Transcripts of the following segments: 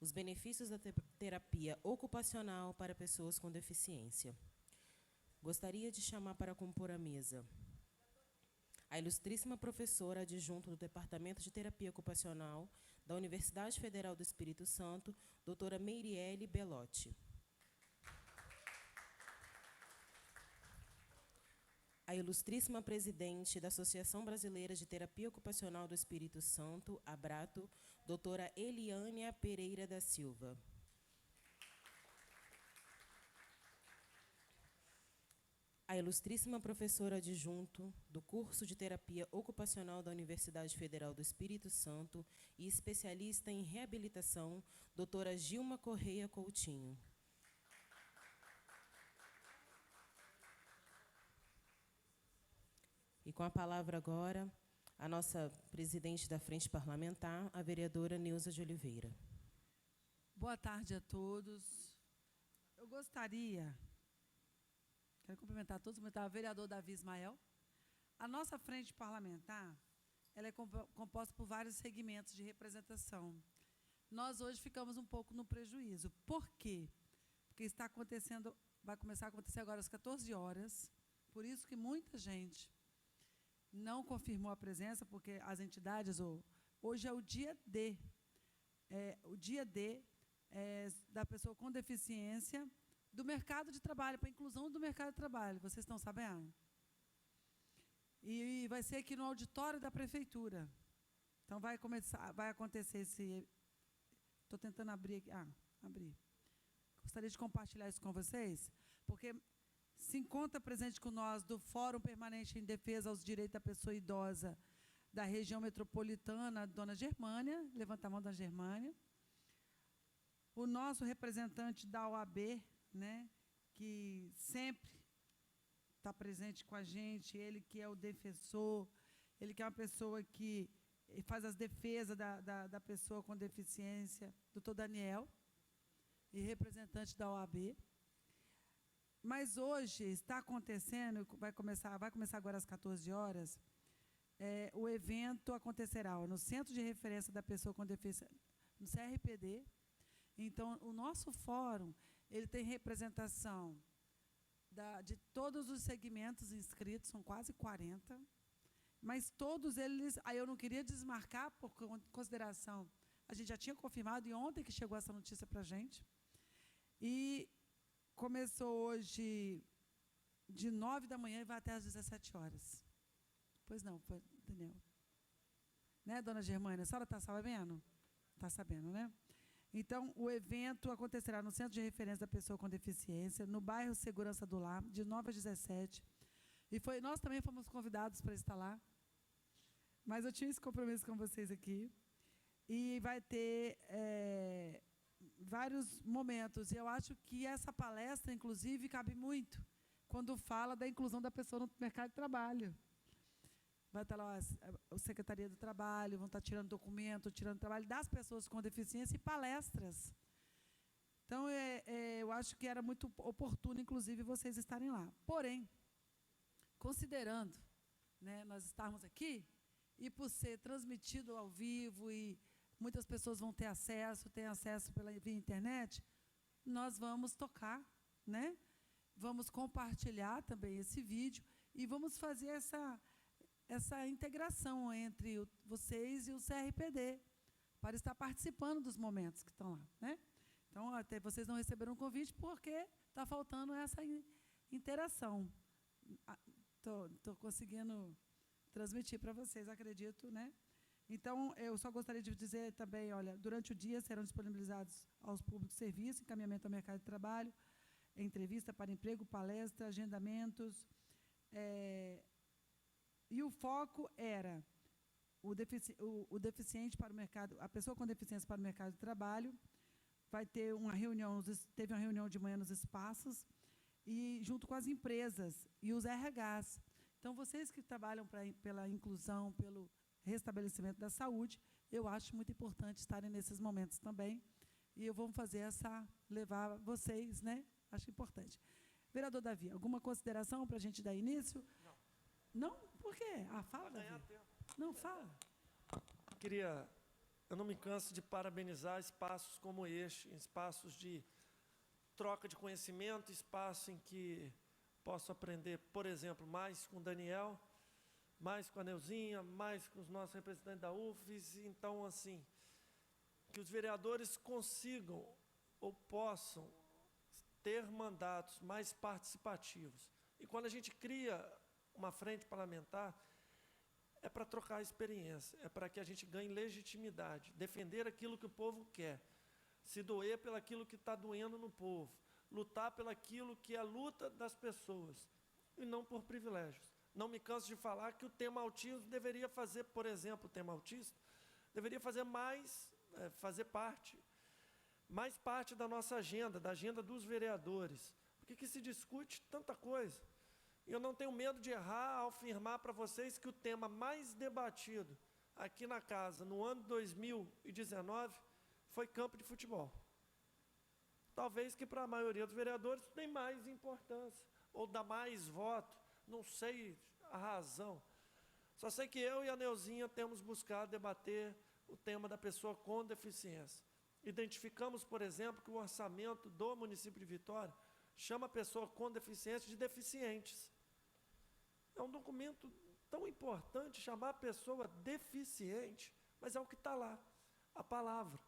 os benefícios da terapia ocupacional para pessoas com deficiência. Gostaria de chamar para compor a mesa a ilustríssima professora adjunta do Departamento de Terapia Ocupacional da Universidade Federal do Espírito Santo, doutora Meiriele Belotti. A ilustríssima presidente da Associação Brasileira de Terapia Ocupacional do Espírito Santo, ABRATO, doutora Eliânia Pereira da Silva. A ilustríssima professora adjunto do curso de Terapia Ocupacional da Universidade Federal do Espírito Santo e especialista em reabilitação, doutora Gilma Correia Coutinho. E com a palavra agora, a nossa presidente da Frente Parlamentar, a vereadora Neuza de Oliveira. Boa tarde a todos. Eu gostaria... Quero cumprimentar todos, cumprimentar o vereador Davi Ismael. A nossa frente parlamentar, ela é composta por vários segmentos de representação. Nós hoje ficamos um pouco no prejuízo. Por quê? Porque está acontecendo, vai começar a acontecer agora às 14 horas, por isso que muita gente não confirmou a presença, porque as entidades, hoje é o dia D, da pessoa com deficiência, do mercado de trabalho, para a inclusão do mercado de trabalho. Vocês estão sabendo? E vai ser aqui no auditório da prefeitura. Então, vai acontecer esse... Estou tentando abrir aqui. Abri. Gostaria de compartilhar isso com vocês, porque se encontra presente com nós do Fórum Permanente em Defesa aos Direitos da Pessoa Idosa da região metropolitana, dona Germânia. Levanta a mão, dona Germânia. O nosso representante da OAB, né, que sempre está presente com a gente, ele que é o defensor, ele que é uma pessoa que faz as defesas da pessoa com deficiência, doutor Daniel, e representante da OAB. Mas hoje está acontecendo, vai começar agora às 14 horas, o evento acontecerá no Centro de Referência da Pessoa com Deficiência, no CRPD. Então, o nosso fórum, ele tem representação de todos os segmentos inscritos, são quase 40, mas todos eles, aí eu não queria desmarcar, por consideração, a gente já tinha confirmado, e ontem que chegou essa notícia para a gente, e começou hoje de 9 da manhã e vai até às 17 horas. Pois não, Daniel? Né, dona Germânia? A senhora está sabendo? Está sabendo, né? Então, o evento acontecerá no Centro de Referência da Pessoa com Deficiência, no bairro Segurança do Lar, de 9 às 17. E nós também fomos convidados para estar lá, mas eu tinha esse compromisso com vocês aqui. E vai ter vários momentos. E eu acho que essa palestra, inclusive, cabe muito quando fala da inclusão da pessoa no mercado de trabalho. Vai estar lá a Secretaria do Trabalho, vão estar tirando documento, tirando trabalho das pessoas com deficiência e palestras. Então, eu acho que era muito oportuno, inclusive, vocês estarem lá. Porém, considerando, né, nós estarmos aqui, e por ser transmitido ao vivo, e muitas pessoas vão ter acesso, via internet, nós vamos tocar, né? Vamos compartilhar também esse vídeo e vamos fazer essa integração entre vocês e o CRPD, para estar participando dos momentos que estão lá, né? Então, até vocês não receberam um convite porque está faltando essa interação. Estou conseguindo transmitir para vocês, acredito, né? Então, eu só gostaria de dizer também, olha, durante o dia serão disponibilizados aos públicos serviços, encaminhamento ao mercado de trabalho, entrevista para emprego, palestra, agendamentos, e o foco era o deficiente para o mercado, a pessoa com deficiência para o mercado de trabalho. Vai ter uma reunião, teve uma reunião de manhã nos espaços, e junto com as empresas e os RHs. Então, vocês que trabalham pela inclusão, pelo restabelecimento da saúde, eu acho muito importante estarem nesses momentos também. E eu vou fazer levar vocês, né? Acho importante. Vereador Davi, alguma consideração para a gente dar início? Não. Não? Por quê? Fala, Davi. Não, fala. Queria eu não me canso de parabenizar espaços como este, espaços de troca de conhecimento, espaço em que posso aprender, por exemplo, mais com o Daniel, mais com a Neuzinha, mais com os nossos representantes da UFES. Então, assim, que os vereadores consigam ou possam ter mandatos mais participativos. E quando a gente cria uma frente parlamentar, é para trocar experiência, é para que a gente ganhe legitimidade, defender aquilo que o povo quer, se doer pelaquilo que está doendo no povo, lutar pelaquilo que é a luta das pessoas, e não por privilégios. Não me canso de falar que o tema autismo deveria fazer, por exemplo, o tema autista, deveria fazer mais parte da nossa agenda, da agenda dos vereadores, porque que se discute tanta coisa. E eu não tenho medo de errar ao afirmar para vocês que o tema mais debatido aqui na casa, no ano 2019, foi campo de futebol. Talvez que para a maioria dos vereadores tem mais importância, ou dá mais voto, não sei a razão. Só sei que eu e a Neuzinha temos buscado debater o tema da pessoa com deficiência. Identificamos, por exemplo, que o orçamento do município de Vitória chama a pessoa com deficiência de deficientes. É um documento tão importante chamar a pessoa deficiente, mas é o que está lá, a palavra.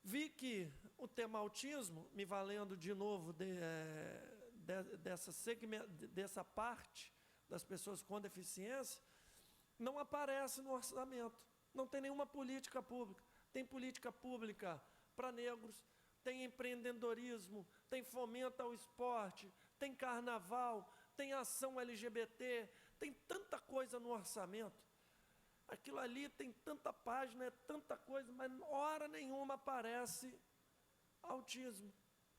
Vi que o tema autismo, me valendo de novo dessa parte das pessoas com deficiência, não aparece no orçamento. Não tem nenhuma política pública. Tem política pública para negros, tem empreendedorismo, tem fomento ao esporte, tem carnaval, tem ação LGBT, tem tanta coisa no orçamento. Aquilo ali tem tanta página, é tanta coisa, mas hora nenhuma aparece autismo,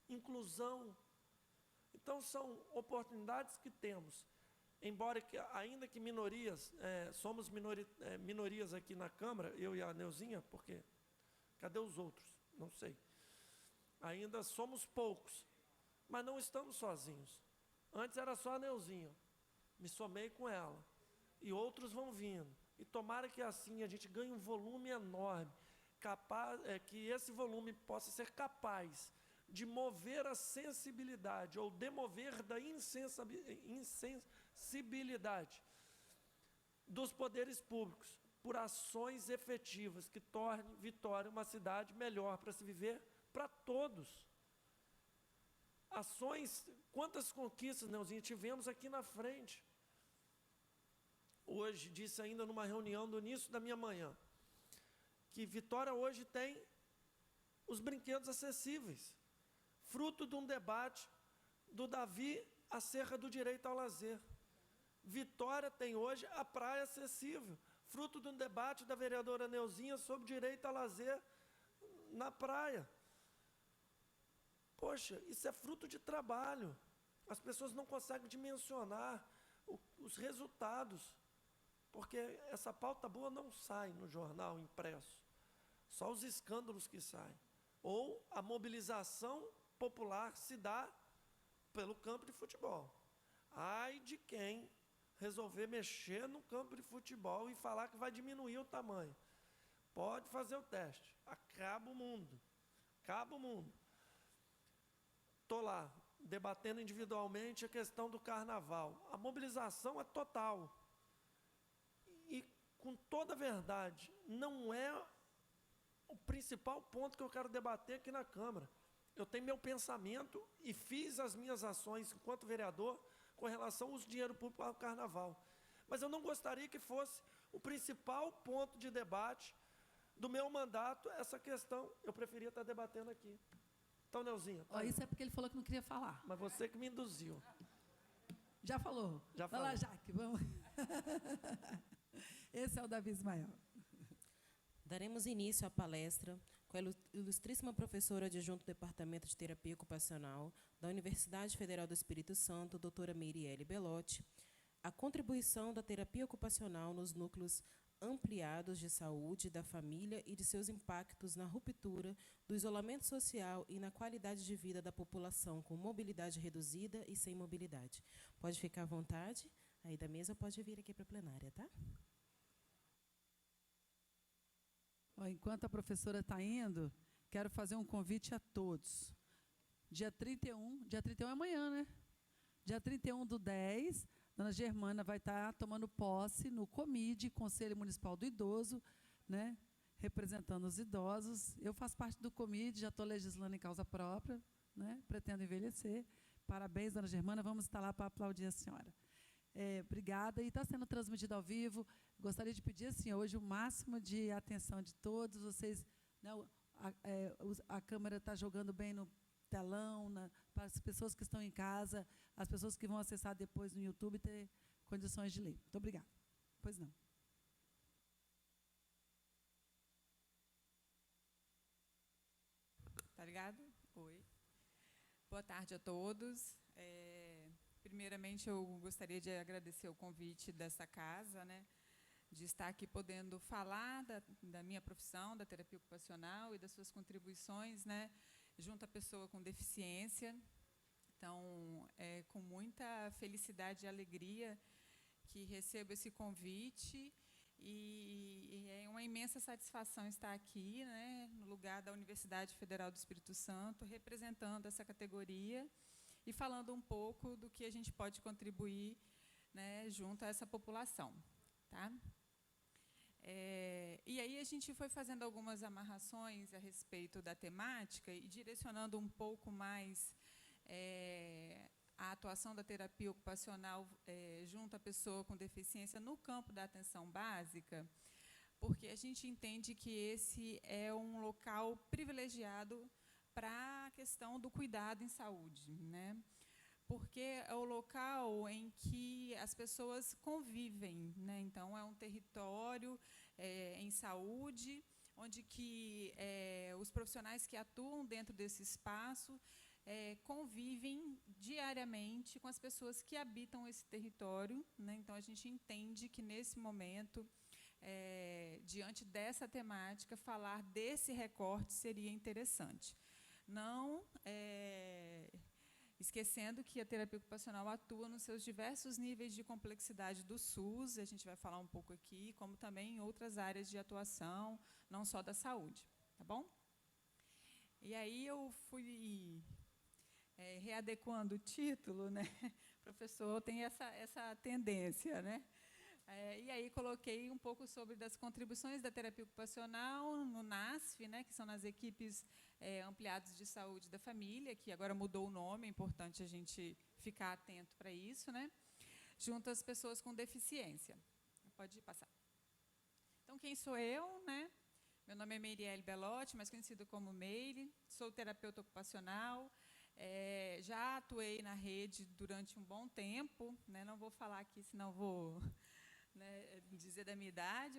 inclusão. Então, são oportunidades que temos. Embora, ainda que minorias, somos minorias aqui na Câmara, eu e a Neuzinha, porque cadê os outros? Não sei. Ainda somos poucos, mas não estamos sozinhos. Antes era só a Neuzinha, me somei com ela, e outros vão vindo. E tomara que assim a gente ganhe um volume enorme, que esse volume possa ser capaz de mover a sensibilidade, ou demover da insensibilidade dos poderes públicos, por ações efetivas que tornem Vitória uma cidade melhor para se viver para todos. Ações, quantas conquistas, Neuzinha, tivemos aqui na frente. Hoje, disse ainda numa reunião do início da minha manhã, que Vitória hoje tem os brinquedos acessíveis, fruto de um debate do Davi acerca do direito ao lazer. Vitória tem hoje a praia acessível, fruto de um debate da vereadora Neuzinha sobre direito ao lazer na praia. Poxa, isso é fruto de trabalho. As pessoas não conseguem dimensionar os resultados, porque essa pauta boa não sai no jornal impresso, só os escândalos que saem. Ou a mobilização popular se dá pelo campo de futebol. Ai de quem resolver mexer no campo de futebol e falar que vai diminuir o tamanho. Pode fazer o teste. Acaba o mundo. Acaba o mundo. Estou lá, debatendo individualmente a questão do carnaval. A mobilização é total. E, com toda a verdade, não é o principal ponto que eu quero debater aqui na Câmara. Eu tenho meu pensamento e fiz as minhas ações enquanto vereador com relação ao uso de dinheiro público ao carnaval. Mas eu não gostaria que fosse o principal ponto de debate do meu mandato essa questão. Eu preferia estar debatendo aqui. Então, Neuzinha. Tá. Isso é porque ele falou que não queria falar. Mas você que me induziu. Já falou. Já falou. Vai lá, Jaque, vamos. Esse é o Davi Ismael. Daremos início à palestra com a ilustríssima professora adjunta do Departamento de Terapia Ocupacional da Universidade Federal do Espírito Santo, doutora Meiriele Belotti, a contribuição da terapia ocupacional nos núcleos ampliados de saúde, da família e de seus impactos na ruptura do isolamento social e na qualidade de vida da população com mobilidade reduzida e sem mobilidade. Pode ficar à vontade, aí da mesa pode vir aqui para a plenária, tá? Ó, enquanto a professora está indo, quero fazer um convite a todos. Dia 31 é amanhã, né? Dia 31/10, dona Germana vai estar tomando posse no COMID, Conselho Municipal do Idoso, né? Representando os idosos. Eu faço parte do COMID, já estou legislando em causa própria, né? Pretendo envelhecer. Parabéns, dona Germana, vamos estar lá para aplaudir a senhora. Obrigada. E está sendo transmitido ao vivo. Gostaria de pedir, assim, hoje o máximo de atenção de todos. Vocês, né, a câmera está jogando bem no telão, para as pessoas que estão em casa, as pessoas que vão acessar depois no YouTube, ter condições de ler. Muito obrigada. Pois não. Tá ligado? Oi. Boa tarde a todos. Primeiramente, eu gostaria de agradecer o convite dessa casa, né, de estar aqui podendo falar da minha profissão, da terapia ocupacional e das suas contribuições, né, junto à pessoa com deficiência. Então, é com muita felicidade e alegria que recebo esse convite e é uma imensa satisfação estar aqui, né, no lugar da Universidade Federal do Espírito Santo, representando essa categoria e falando um pouco do que a gente pode contribuir, né, junto a essa população. Tá? E aí a gente foi fazendo algumas amarrações a respeito da temática e direcionando um pouco mais a atuação da terapia ocupacional junto à pessoa com deficiência no campo da atenção básica, porque a gente entende que esse é um local privilegiado para a questão do cuidado em saúde, né? Porque é o local em que as pessoas convivem, né? Então, é um território em saúde, onde que os profissionais que atuam dentro desse espaço convivem diariamente com as pessoas que habitam esse território, né? Então, a gente entende que, nesse momento, diante dessa temática, falar desse recorte seria interessante. Não esquecendo que a terapia ocupacional atua nos seus diversos níveis de complexidade do SUS, a gente vai falar um pouco aqui, como também em outras áreas de atuação, não só da saúde. Tá bom? E aí eu fui readequando o título, né? O professor tem essa tendência, né? E aí coloquei um pouco sobre das contribuições da terapia ocupacional no NASF, né, que são nas equipes ampliadas de saúde da família, que agora mudou o nome, é importante a gente ficar atento para isso, né, junto às pessoas com deficiência. Pode passar. Então, quem sou eu? Né? Meu nome é Meiriele Belotti, mais conhecida como Meire, sou terapeuta ocupacional, já atuei na rede durante um bom tempo, né, não vou falar aqui, senão vou... Né, dizer da minha idade,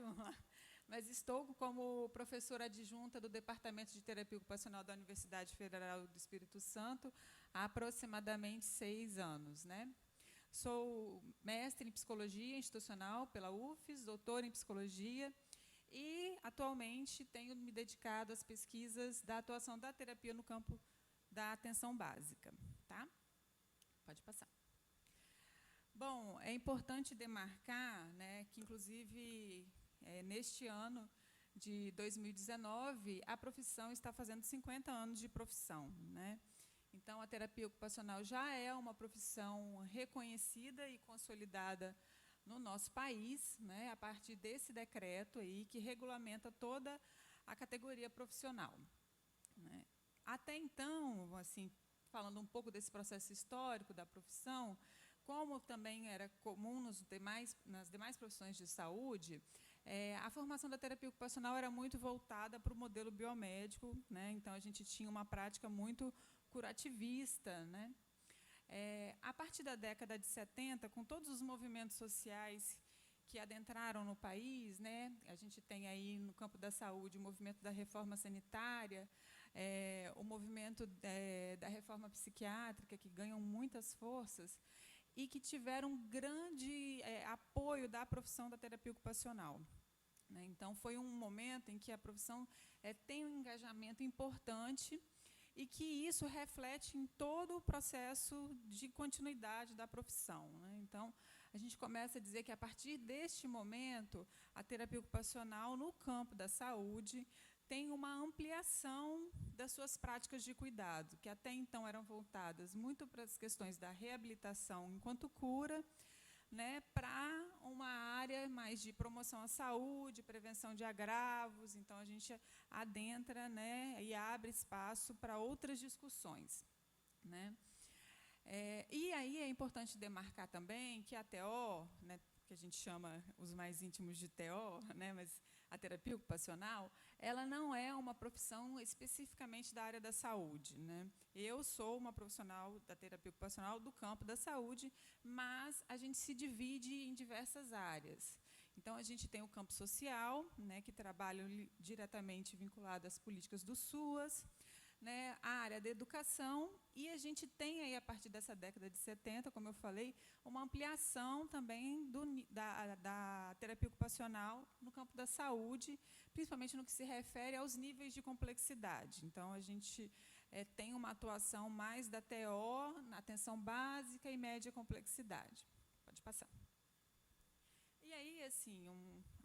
mas estou como professora adjunta do Departamento de Terapia Ocupacional da Universidade Federal do Espírito Santo há aproximadamente 6 anos. Né? Sou mestre em Psicologia Institucional pela UFES, doutora em Psicologia e, atualmente, tenho me dedicado às pesquisas da atuação da terapia no campo da atenção básica. Tá? Pode passar. Bom, é importante demarcar, né, que, inclusive, neste ano de 2019, a profissão está fazendo 50 anos de profissão. Né? Então, a terapia ocupacional já é uma profissão reconhecida e consolidada no nosso país, né, a partir desse decreto aí, que regulamenta toda a categoria profissional. Né? Até então, assim, falando um pouco desse processo histórico da profissão, como também era comum nas demais profissões de saúde, a formação da terapia ocupacional era muito voltada para o modelo biomédico, né? Então, a gente tinha uma prática muito curativista. Né? A partir da década de 70, com todos os movimentos sociais que adentraram no país, né? A gente tem aí, no campo da saúde, o movimento da reforma sanitária, o movimento da reforma psiquiátrica, que ganham muitas forças, e que tiveram um grande apoio da profissão da terapia ocupacional. Né? Então, foi um momento em que a profissão tem um engajamento importante e que isso reflete em todo o processo de continuidade da profissão. Né? Então, a gente começa a dizer que, a partir deste momento, a terapia ocupacional no campo da saúde tem uma ampliação das suas práticas de cuidado, que até então eram voltadas muito para as questões da reabilitação enquanto cura, né, para uma área mais de promoção à saúde, prevenção de agravos. Então, a gente adentra, né, e abre espaço para outras discussões, né. E aí é importante demarcar também que a TO, né, que a gente chama os mais íntimos de TO, né, mas a terapia ocupacional, ela não é uma profissão especificamente da área da saúde, né? Eu sou uma profissional da terapia ocupacional do campo da saúde, mas a gente se divide em diversas áreas. Então, a gente tem o campo social, né, que trabalha diretamente vinculado às políticas do SUAS, né, a área da educação, e a gente tem aí, a partir dessa década de 70, como eu falei, uma ampliação também da terapia ocupacional no campo da saúde, principalmente no que se refere aos níveis de complexidade. Então, a gente tem uma atuação mais da TO, na atenção básica e média complexidade. Pode passar. E aí, assim,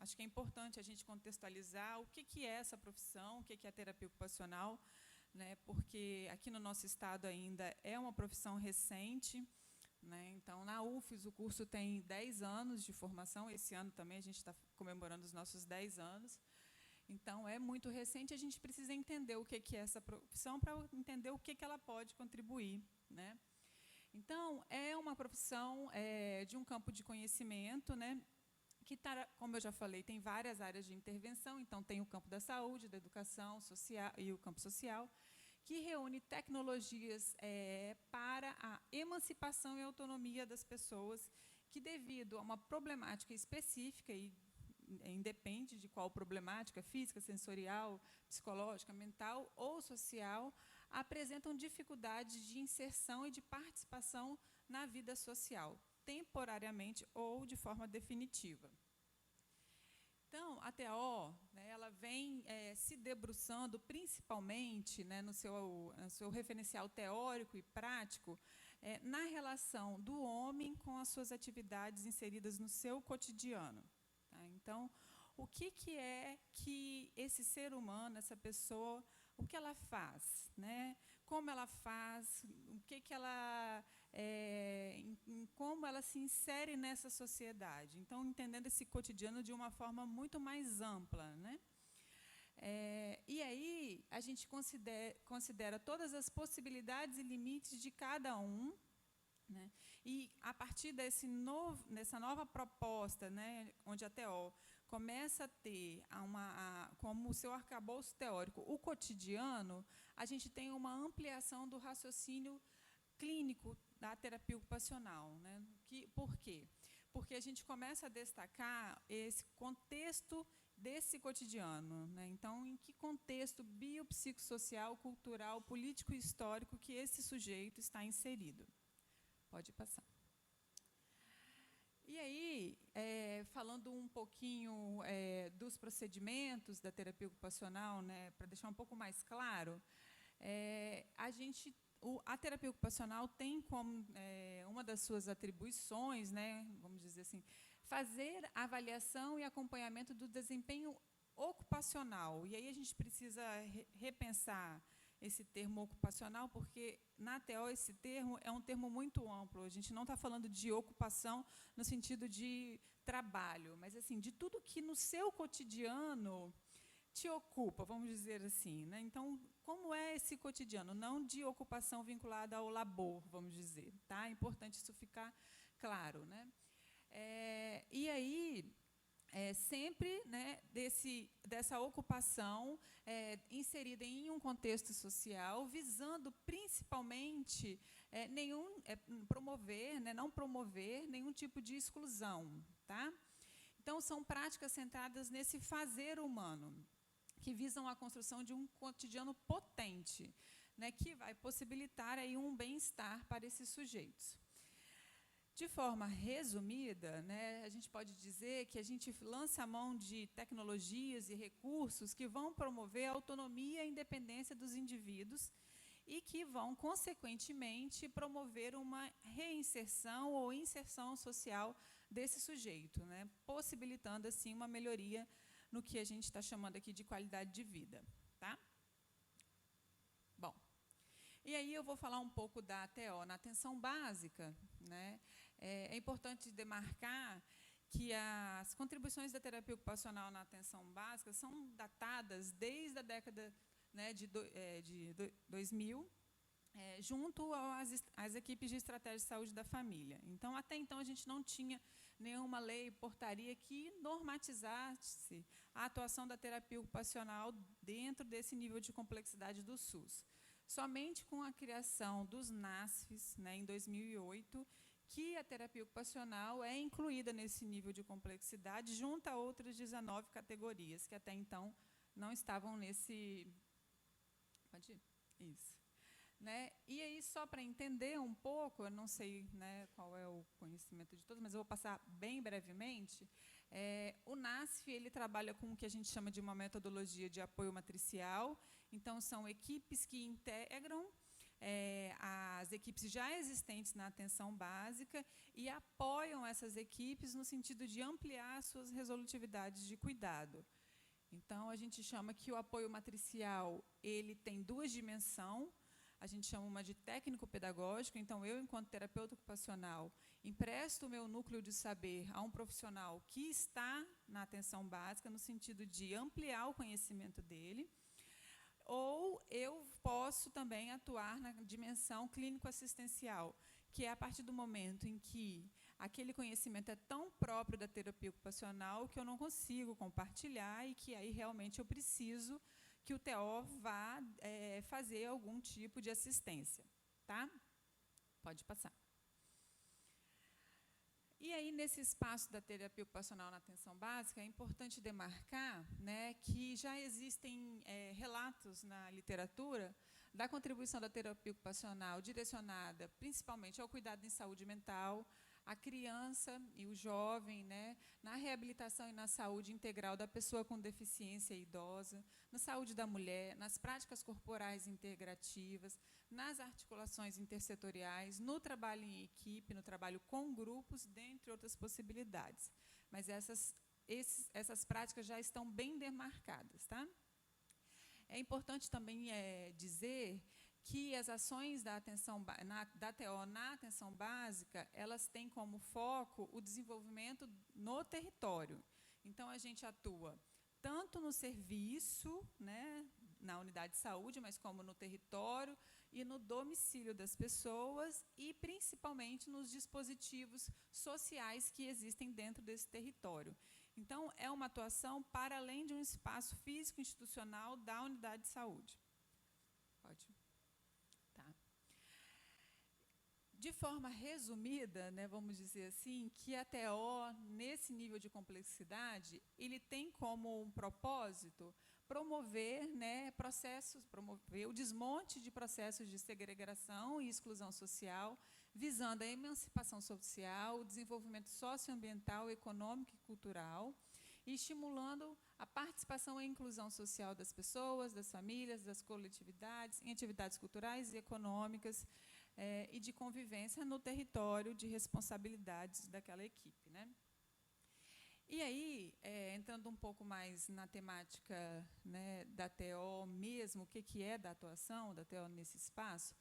acho que é importante a gente contextualizar o que é essa profissão, o que é a terapia ocupacional, né, porque aqui no nosso estado ainda é uma profissão recente, né. Então, na UFES, o curso tem 10 anos de formação. Esse ano também a gente está comemorando os nossos 10 anos. Então, é muito recente, a gente precisa entender o que é essa profissão para entender o que ela pode contribuir, né. Então, é uma profissão de um campo de conhecimento, né, que, como eu já falei, tem várias áreas de intervenção. Então, tem o campo da saúde, da educação social e o campo social, que reúne tecnologias para a emancipação e autonomia das pessoas, que, devido a uma problemática específica, e independe de qual problemática, física, sensorial, psicológica, mental ou social, apresentam dificuldades de inserção e de participação na vida social, temporariamente ou de forma definitiva. Então, a TO, né, ela vem se debruçando principalmente, né, no seu referencial teórico e prático, na relação do homem com as suas atividades inseridas no seu cotidiano. Tá? Então, o que é que esse ser humano, essa pessoa, o que ela faz, né? Como ela faz, o que ela como ela se insere nessa sociedade. Então, entendendo esse cotidiano de uma forma muito mais ampla, né? E aí a gente considera todas as possibilidades e limites de cada um, né? E, a partir dessa nova proposta, né, onde a TO começa a ter como seu arcabouço teórico o cotidiano, a gente tem uma ampliação do raciocínio clínico da terapia ocupacional, né? Por quê? Porque a gente começa a destacar esse contexto desse cotidiano, né? Então, em que contexto biopsicossocial, cultural, político e histórico que esse sujeito está inserido? Pode passar. E aí, falando um pouquinho dos procedimentos da terapia ocupacional, né, para deixar um pouco mais claro, a terapia ocupacional tem como uma das suas atribuições, né, vamos dizer assim, fazer avaliação e acompanhamento do desempenho ocupacional. E aí a gente precisa repensar esse termo ocupacional, porque, na TO, esse termo é um termo muito amplo. A gente não está falando de ocupação no sentido de trabalho, mas, assim, de tudo que no seu cotidiano te ocupa, vamos dizer assim, né? Então, como é esse cotidiano? Não de ocupação vinculada ao labor, vamos dizer. Tá? É importante isso ficar claro, né? E aí, sempre, né, dessa ocupação inserida em um contexto social, visando principalmente promover, né, não promover nenhum tipo de exclusão. Tá? Então, são práticas centradas nesse fazer humano, que visam a construção de um cotidiano potente, né, que vai possibilitar aí um bem-estar para esses sujeitos. De forma resumida, né, a gente pode dizer que a gente lança a mão de tecnologias e recursos que vão promover a autonomia e a independência dos indivíduos e que vão, consequentemente, promover uma reinserção ou inserção social desse sujeito, né, possibilitando, assim, uma melhoria no que a gente está chamando aqui de qualidade de vida. Tá? Bom, e aí eu vou falar um pouco da ATO na atenção básica. Né? É importante demarcar que as contribuições da terapia ocupacional na atenção básica são datadas desde a década, né, de 2000, junto às equipes de estratégia de saúde da família. Então, até então, a gente não tinha nenhuma lei, portaria que normatizasse a atuação da terapia ocupacional dentro desse nível de complexidade do SUS. Somente com a criação dos NASFs, né, em 2008, que a terapia ocupacional é incluída nesse nível de complexidade, junto a outras 19 categorias, que até então não estavam nesse... Pode ir? Isso. Né? E aí, só para entender um pouco, eu não sei, né, qual é o conhecimento de todos, mas eu vou passar bem brevemente. O NASF ele trabalha com o que a gente chama de uma metodologia de apoio matricial. Então, são equipes que integram as equipes já existentes na atenção básica e apoiam essas equipes no sentido de ampliar suas resolutividades de cuidado. Então, a gente chama que o apoio matricial ele tem duas dimensões. A gente chama uma de técnico-pedagógico. Então, eu, enquanto terapeuta ocupacional, empresto o meu núcleo de saber a um profissional que está na atenção básica, no sentido de ampliar o conhecimento dele. Ou eu posso também atuar na dimensão clínico-assistencial, que é a partir do momento em que aquele conhecimento é tão próprio da terapia ocupacional que eu não consigo compartilhar e que aí realmente eu preciso que o TO vá fazer algum tipo de assistência. Tá? Pode passar. E aí, nesse espaço da terapia ocupacional na atenção básica, é importante demarcar, né, que já existem relatos na literatura da contribuição da terapia ocupacional direcionada principalmente ao cuidado em saúde mental, a criança e o jovem, né, na reabilitação e na saúde integral da pessoa com deficiência idosa, na saúde da mulher, nas práticas corporais integrativas, nas articulações intersetoriais, no trabalho em equipe, no trabalho com grupos, dentre outras possibilidades. Mas essas práticas já estão bem demarcadas. Tá? É importante também dizer que as ações da TO na atenção básica, elas têm como foco o desenvolvimento no território. Então, a gente atua tanto no serviço, né, na unidade de saúde, mas como no território e no domicílio das pessoas e, principalmente, nos dispositivos sociais que existem dentro desse território. Então, é uma atuação para além de um espaço físico institucional da unidade de saúde. Pode. Tá. De forma resumida, né, vamos dizer assim, que a TO, nesse nível de complexidade, ele tem como um propósito promover, né, promover o desmonte de processos de segregação e exclusão social, visando a emancipação social, o desenvolvimento socioambiental, econômico e cultural, e estimulando a participação e inclusão social das pessoas, das famílias, das coletividades, em atividades culturais e econômicas, e de convivência no território de responsabilidades daquela equipe. Né? E aí, entrando um pouco mais na temática, né, da TO mesmo, o que é da atuação da TO nesse espaço,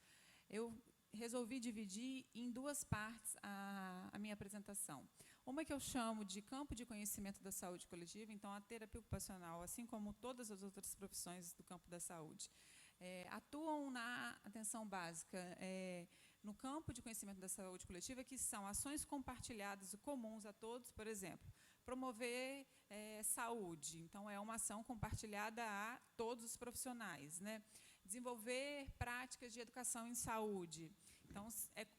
eu resolvi dividir em duas partes a minha apresentação. Uma que eu chamo de campo de conhecimento da saúde coletiva, então a terapia ocupacional, assim como todas as outras profissões do campo da saúde, atuam na atenção básica, no campo de conhecimento da saúde coletiva, que são ações compartilhadas e comuns a todos, por exemplo, promover saúde, então é uma ação compartilhada a todos os profissionais, né? Desenvolver práticas de educação em saúde, então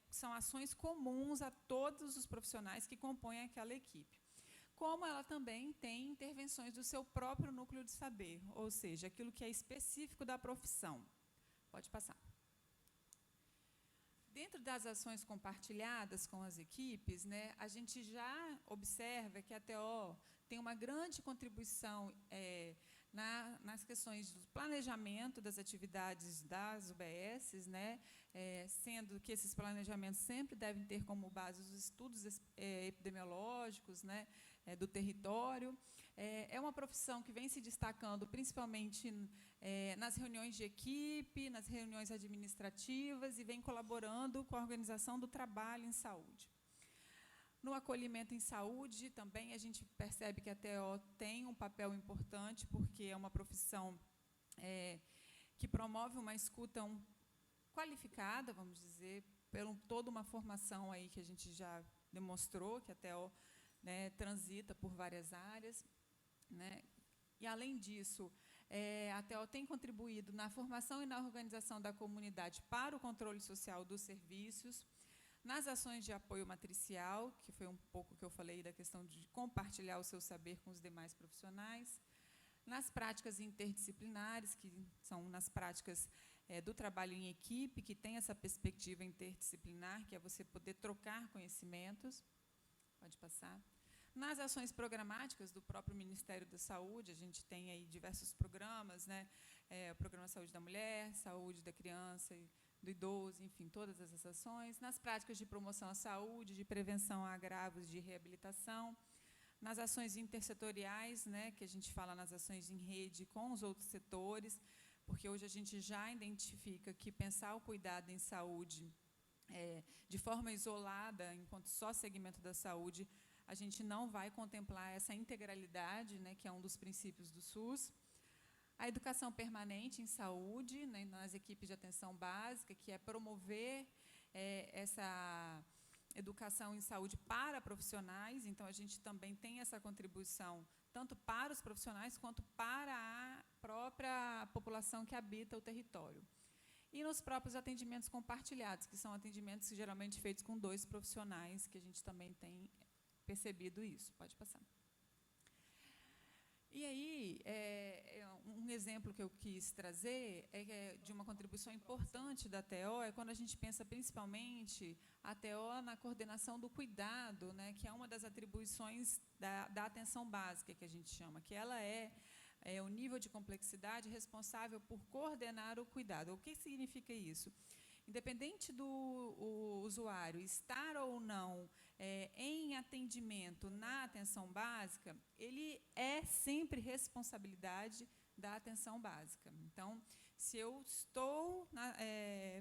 são ações comuns a todos os profissionais que compõem aquela equipe. Como ela também tem intervenções do seu próprio núcleo de saber, ou seja, aquilo que é específico da profissão. Pode passar. Dentro das ações compartilhadas com as equipes, né, a gente já observa que a TO tem uma grande contribuição nas questões do planejamento das atividades das UBSs, né, sendo que esses planejamentos sempre devem ter como base os estudos epidemiológicos, né, do território. É uma profissão que vem se destacando principalmente nas reuniões de equipe, nas reuniões administrativas e vem colaborando com a organização do trabalho em saúde. No acolhimento em saúde, também a gente percebe que a TO tem um papel importante, porque é uma profissão que promove uma escuta qualificada, vamos dizer, por toda uma formação aí que a gente já demonstrou, que a TO, né, transita por várias áreas, né? E, além disso, a TO tem contribuído na formação e na organização da comunidade para o controle social dos serviços, nas ações de apoio matricial, que foi um pouco que eu falei da questão de compartilhar o seu saber com os demais profissionais, nas práticas interdisciplinares, que são nas práticas do trabalho em equipe, que tem essa perspectiva interdisciplinar, que é você poder trocar conhecimentos. Pode passar. Nas ações programáticas do próprio Ministério da Saúde, a gente tem aí diversos programas, né? O Programa Saúde da Mulher, Saúde da Criança e do Idoso, enfim, todas essas ações. Nas práticas de promoção à saúde, de prevenção a agravos, de reabilitação. Nas ações intersetoriais, né, que a gente fala nas ações em rede com os outros setores, porque hoje a gente já identifica que pensar o cuidado em saúde de forma isolada, enquanto só segmento da saúde, a gente não vai contemplar essa integralidade, né, que é um dos princípios do SUS. A educação permanente em saúde, né, nas equipes de atenção básica, que é promover essa educação em saúde para profissionais. Então, a gente também tem essa contribuição, tanto para os profissionais, quanto para a própria população que habita o território. E nos próprios atendimentos compartilhados, que são atendimentos geralmente feitos com 2 profissionais, que a gente também tem percebido isso. Pode passar. E aí, um exemplo que eu quis trazer de uma contribuição importante da TO é quando a gente pensa principalmente a TO na coordenação do cuidado, né, que é uma das atribuições da atenção básica, que a gente chama, que ela é o nível de complexidade responsável por coordenar o cuidado. O que significa isso? Independente do usuário estar ou não em atendimento na atenção básica, ele é sempre responsabilidade da atenção básica. Então, se eu estou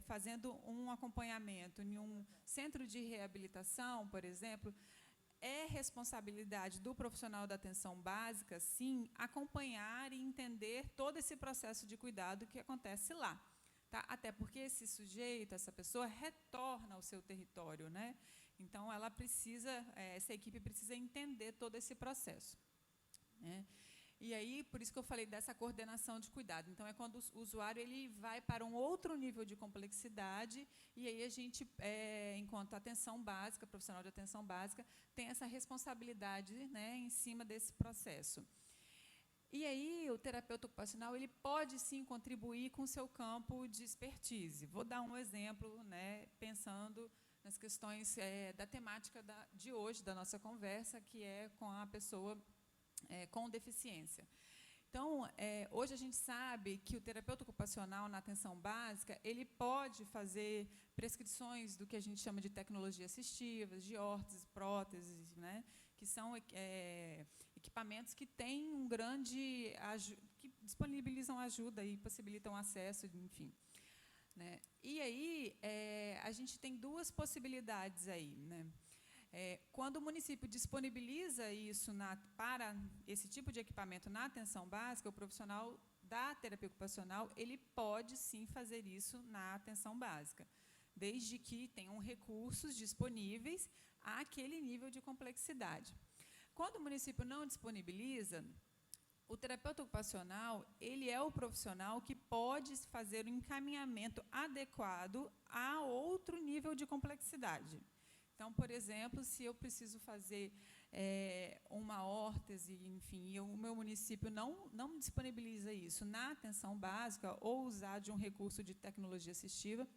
fazendo um acompanhamento em um centro de reabilitação, por exemplo, é responsabilidade do profissional da atenção básica, sim, acompanhar e entender todo esse processo de cuidado que acontece lá. Tá? Até porque esse sujeito, essa pessoa, retorna ao seu território, né? Então, ela precisa, essa equipe precisa entender todo esse processo, né? E aí, por isso que eu falei dessa coordenação de cuidado. Então, é quando o usuário ele vai para um outro nível de complexidade, e aí a gente, enquanto atenção básica, profissional de atenção básica, tem essa responsabilidade, né, em cima desse processo. E aí, o terapeuta ocupacional ele pode, sim, contribuir com o seu campo de expertise. Vou dar um exemplo, né, pensando nas questões da temática de hoje, da nossa conversa, que é com a pessoa com deficiência. Então, hoje a gente sabe que o terapeuta ocupacional na atenção básica, ele pode fazer prescrições do que a gente chama de tecnologias assistivas, de órteses, próteses, né, que são equipamentos que têm que disponibilizam ajuda e possibilitam acesso, enfim. Né? E aí, a gente tem 2 possibilidades aí, né? Quando o município disponibiliza isso para esse tipo de equipamento na atenção básica, o profissional da terapia ocupacional ele pode, sim, fazer isso na atenção básica, desde que tenham recursos disponíveis àquele nível de complexidade. Quando o município não disponibiliza, o terapeuta ocupacional ele é o profissional que pode fazer o encaminhamento adequado a outro nível de complexidade. Então, por exemplo, se eu preciso fazer uma órtese, enfim, e o meu município não disponibiliza isso na atenção básica ou usar de um recurso de tecnologia assistiva,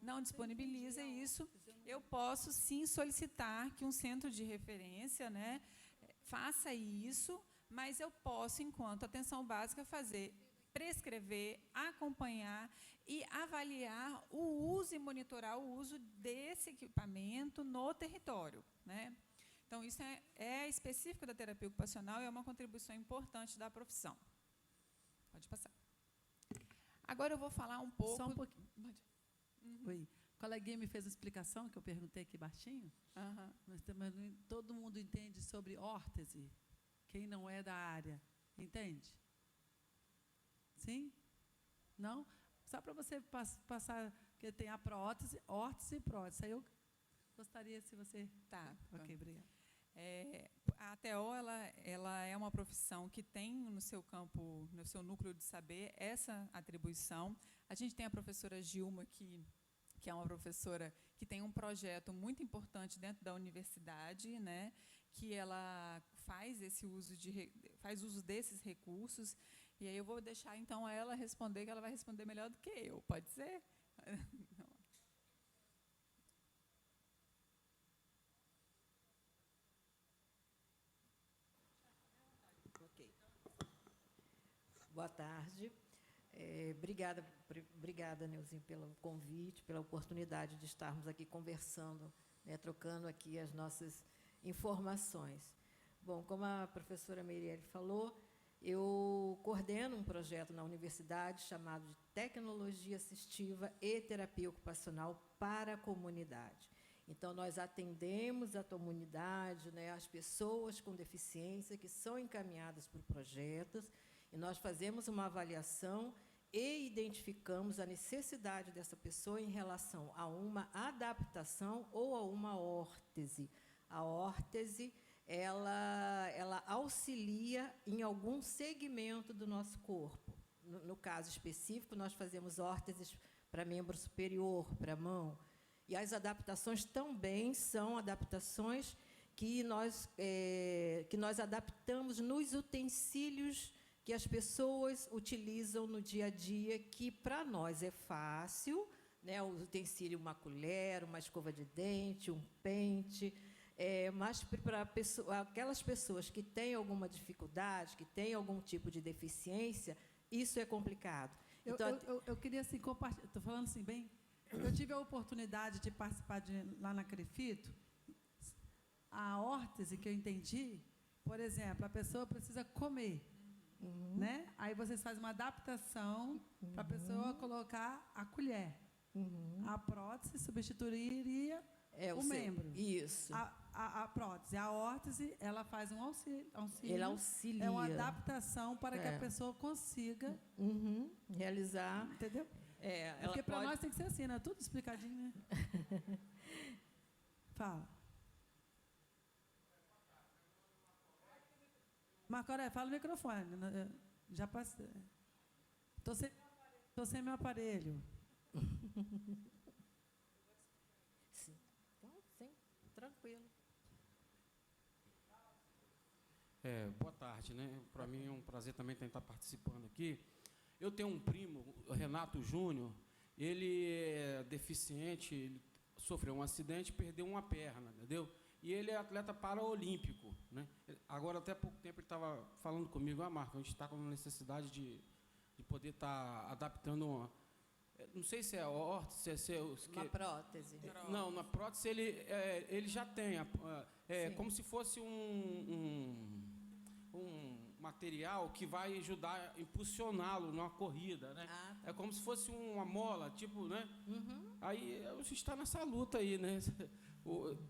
não disponibiliza isso, eu posso, sim, solicitar que um centro de referência, né, faça isso mas eu posso, enquanto atenção básica, prescrever, acompanhar e avaliar o uso e monitorar o uso desse equipamento no território, né? Então, isso é específico da terapia ocupacional e é uma contribuição importante da profissão. Pode passar. Agora eu vou falar um pouco... Só um pouquinho. Oi. O coleguinha me fez uma explicação, que eu perguntei aqui baixinho, mas todo mundo entende sobre órtese. Quem não é da área, entende? Sim? Não? Só para você passar, que tem a prótese, órtese e prótese. Aí eu gostaria, se você... Tá. Ok, obrigada. A TO ela é uma profissão que tem no seu campo, no seu núcleo de saber, essa atribuição. A gente tem a professora Gilma, que é uma professora que tem um projeto muito importante dentro da universidade, né, que ela faz uso desses recursos. E aí eu vou deixar, então, ela responder, que ela vai responder melhor do que eu. Pode ser? Ok. Boa tarde. Obrigada, Neuzinho, pelo convite, pela oportunidade de estarmos aqui conversando, né, trocando aqui as nossas informações. Bom, como a professora Meirelle falou, eu coordeno um projeto na universidade chamado de Tecnologia Assistiva e Terapia Ocupacional para a Comunidade. Então, nós atendemos a comunidade, né, as pessoas com deficiência que são encaminhadas por projetos, e nós fazemos uma avaliação e identificamos a necessidade dessa pessoa em relação a uma adaptação ou a uma órtese. A órtese, ela auxilia em algum segmento do nosso corpo. No caso específico, nós fazemos órteses para membro superior, para mão. E as adaptações também são adaptações que nós adaptamos nos utensílios que as pessoas utilizam no dia a dia, que para nós é fácil, né? O utensílio, uma colher, uma escova de dente, um pente, mas para aquelas pessoas que têm alguma dificuldade, que têm algum tipo de deficiência, isso é complicado. Então, eu queria assim, compartilhar, estou falando assim bem, eu tive a oportunidade de participar lá na Crefito. A órtese que eu entendi, por exemplo, a pessoa precisa comer, né? Aí vocês fazem uma adaptação para a pessoa colocar a colher. A prótese substituiria o membro. Isso. A prótese, a órtese, ela faz um auxílio. Ele auxilia. É uma adaptação para que a pessoa consiga realizar. Entendeu? Porque para nós tem que ser assim, né? Tudo explicadinho, né? Fala. Marco Aurélio, fala no microfone. Já passei. Estou sem meu aparelho. Sim. Então, sim, tranquilo. Boa tarde, né? Para mim é um prazer também estar participando aqui. Eu tenho um primo, o Renato Júnior, ele é deficiente, ele sofreu um acidente e perdeu uma perna, entendeu? E ele é atleta paraolímpico, né? Agora, até há pouco tempo, ele estava falando comigo, Marco, a gente está com necessidade de poder estar adaptando uma... Não sei se é órtese, uma prótese. Não, na prótese ele já tem. Como se fosse um material que vai ajudar a impulsioná-lo numa corrida, né? Tá. É como se fosse uma mola, tipo, né? Aí a gente está nessa luta aí, né?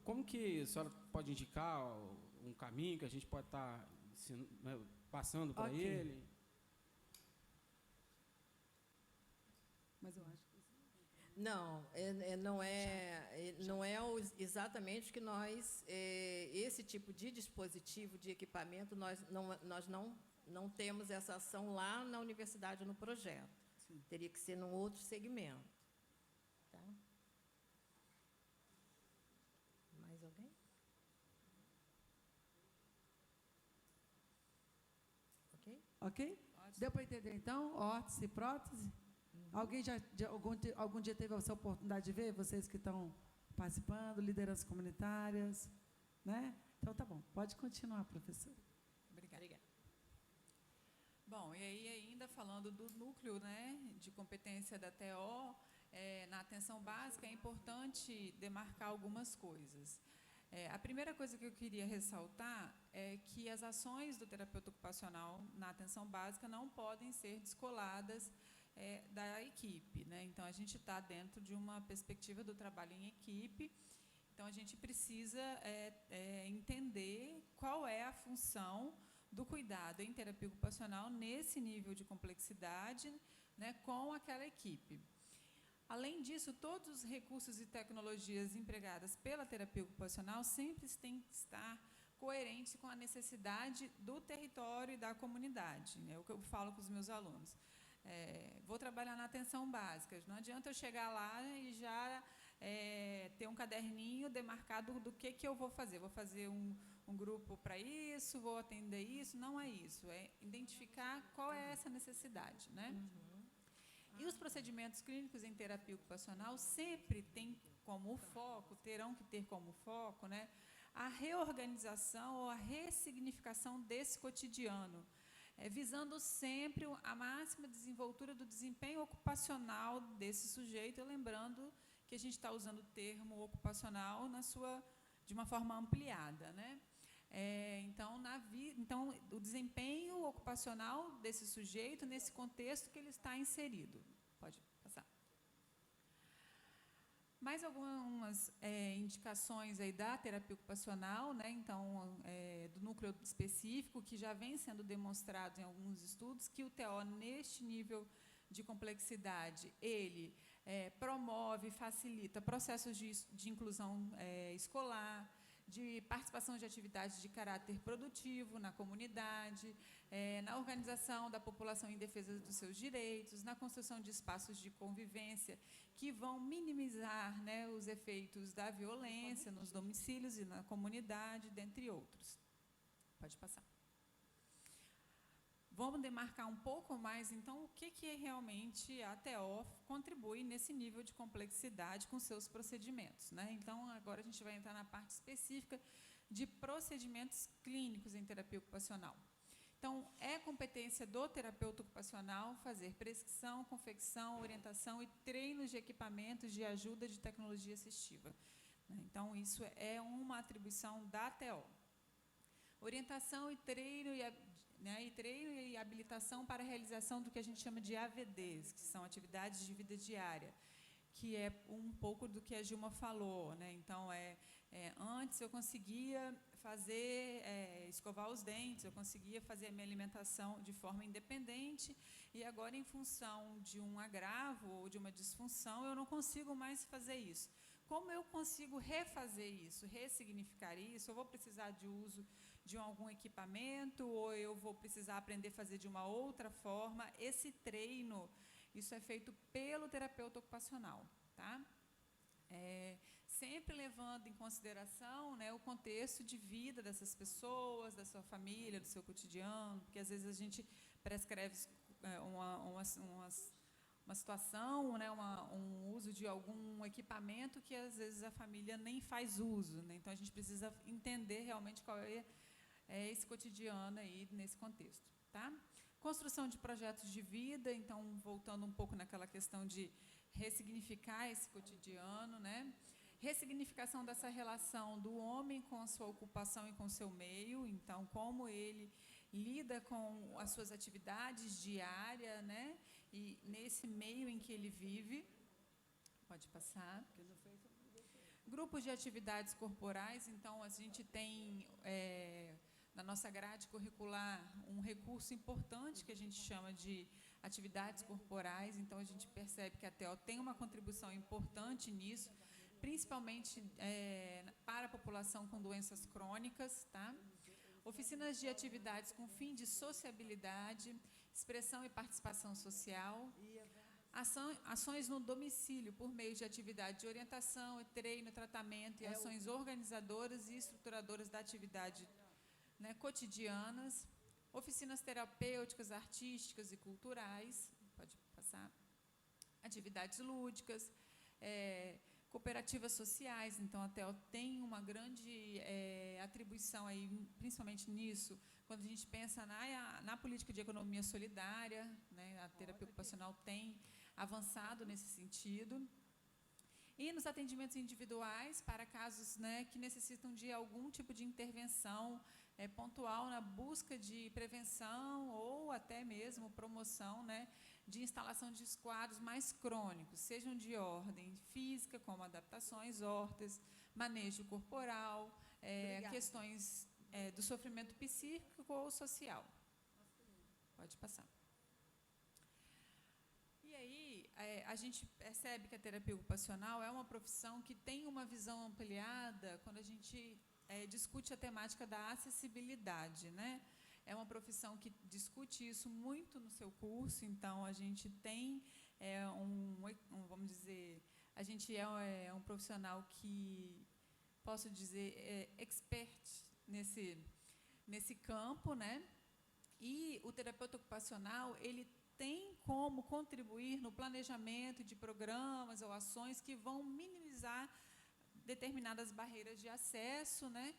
Como que a senhora pode indicar um caminho que a gente pode estar passando para ele? Mas eu acho que não é exatamente que nós, esse tipo de dispositivo, de equipamento, nós não temos essa ação lá na universidade, no projeto. Sim. Teria que ser num outro segmento. Tá? Mais alguém? Ok? Ok? Deu para entender, então? Órtese e prótese? Alguém algum dia teve essa oportunidade de ver? Vocês que estão participando, lideranças comunitárias, né? Então, tá bom. Pode continuar, professora. Obrigada. Bom, e aí ainda falando do núcleo, né, de competência da TO, na atenção básica é importante demarcar algumas coisas. A primeira coisa que eu queria ressaltar é que as ações do terapeuta ocupacional na atenção básica não podem ser descoladas da equipe, né? Então, a gente está dentro de uma perspectiva do trabalho em equipe, então a gente precisa entender qual é a função do cuidado em terapia ocupacional nesse nível de complexidade, né, com aquela equipe. Além disso, todos os recursos e tecnologias empregadas pela terapia ocupacional sempre têm que estar coerentes com a necessidade do território e da comunidade, né? É o que eu falo com os meus alunos. Vou trabalhar na atenção básica, não adianta eu chegar lá e já ter um caderninho demarcado do que eu vou fazer. Vou fazer um grupo para isso, vou atender isso. Não é isso, é identificar qual é essa necessidade, né? E os procedimentos clínicos em terapia ocupacional sempre têm como foco, terão que ter como foco, né, a reorganização ou a ressignificação desse cotidiano, visando sempre a máxima desenvoltura do desempenho ocupacional desse sujeito, lembrando que a gente está usando o termo ocupacional de uma forma ampliada, né? Então, o desempenho ocupacional desse sujeito nesse contexto que ele está inserido. Pode passar. Mais algumas indicações aí da terapia ocupacional, né? Então, do núcleo específico, que já vem sendo demonstrado em alguns estudos, que o TO, neste nível de complexidade, ele promove, facilita processos de inclusão escolar, de participação de atividades de caráter produtivo na comunidade, na organização da população em defesa dos seus direitos, na construção de espaços de convivência que vão minimizar, né, os efeitos da violência nos domicílios e na comunidade, dentre outros. Pode passar. Vamos demarcar um pouco mais, então, o que realmente a TO contribui nesse nível de complexidade com seus procedimentos, né? Então, agora a gente vai entrar na parte específica de procedimentos clínicos em terapia ocupacional. Então, é competência do terapeuta ocupacional fazer prescrição, confecção, orientação e treinos de equipamentos de ajuda de tecnologia assistiva, né? Então, isso é uma atribuição da TO. Orientação e treino e habilitação para a realização do que a gente chama de AVDs, que são atividades de vida diária, que é um pouco do que a Gilma falou, né? Então, antes eu conseguia escovar os dentes, eu conseguia fazer a minha alimentação de forma independente, e agora, em função de um agravo ou de uma disfunção, eu não consigo mais fazer isso. Como eu consigo refazer isso, ressignificar isso? Eu vou precisar de uso de algum equipamento, ou eu vou precisar aprender a fazer de uma outra forma? Esse treino, isso é feito pelo terapeuta ocupacional, tá? Sempre levando em consideração, né, o contexto de vida dessas pessoas, da sua família, do seu cotidiano, porque às vezes a gente prescreve uma situação, né, um uso de algum equipamento que às vezes a família nem faz uso, né? Então a gente precisa entender realmente qual é esse cotidiano aí nesse contexto, tá? Construção de projetos de vida, então voltando um pouco naquela questão de ressignificar esse cotidiano, né? Ressignificação dessa relação do homem com a sua ocupação e com o seu meio, então como ele lida com as suas atividades diárias, né? E nesse meio em que ele vive. Pode passar. Grupos de atividades corporais, então a gente tem na nossa grade curricular um recurso importante que a gente chama de atividades corporais, então a gente percebe que a TO tem uma contribuição importante nisso, principalmente para a população com doenças crônicas, tá? Oficinas de atividades com fim de sociabilidade, expressão e participação social, ações no domicílio por meio de atividade de orientação, treino, tratamento e ações organizadoras e estruturadoras da atividade, né, cotidianas, oficinas terapêuticas, artísticas e culturais, pode passar, atividades lúdicas, cooperativas sociais. Então, a TEL tem uma grande atribuição, aí, principalmente nisso, quando a gente pensa na política de economia solidária, né, a terapia ocupacional tem avançado nesse sentido. E nos atendimentos individuais, para casos, né, que necessitam de algum tipo de intervenção pontual na busca de prevenção ou até mesmo promoção, né, de instalação de quadros mais crônicos, sejam de ordem física, como adaptações, hortas, manejo corporal, questões do sofrimento psíquico ou social. Pode passar. E aí, a gente percebe que a terapia ocupacional é uma profissão que tem uma visão ampliada quando a gente discute a temática da acessibilidade, né? É uma profissão que discute isso muito no seu curso, então a gente tem vamos dizer, a gente é um profissional que, posso dizer, expert nesse campo, né? E o terapeuta ocupacional, ele tem como contribuir no planejamento de programas ou ações que vão minimizar determinadas barreiras de acesso, né,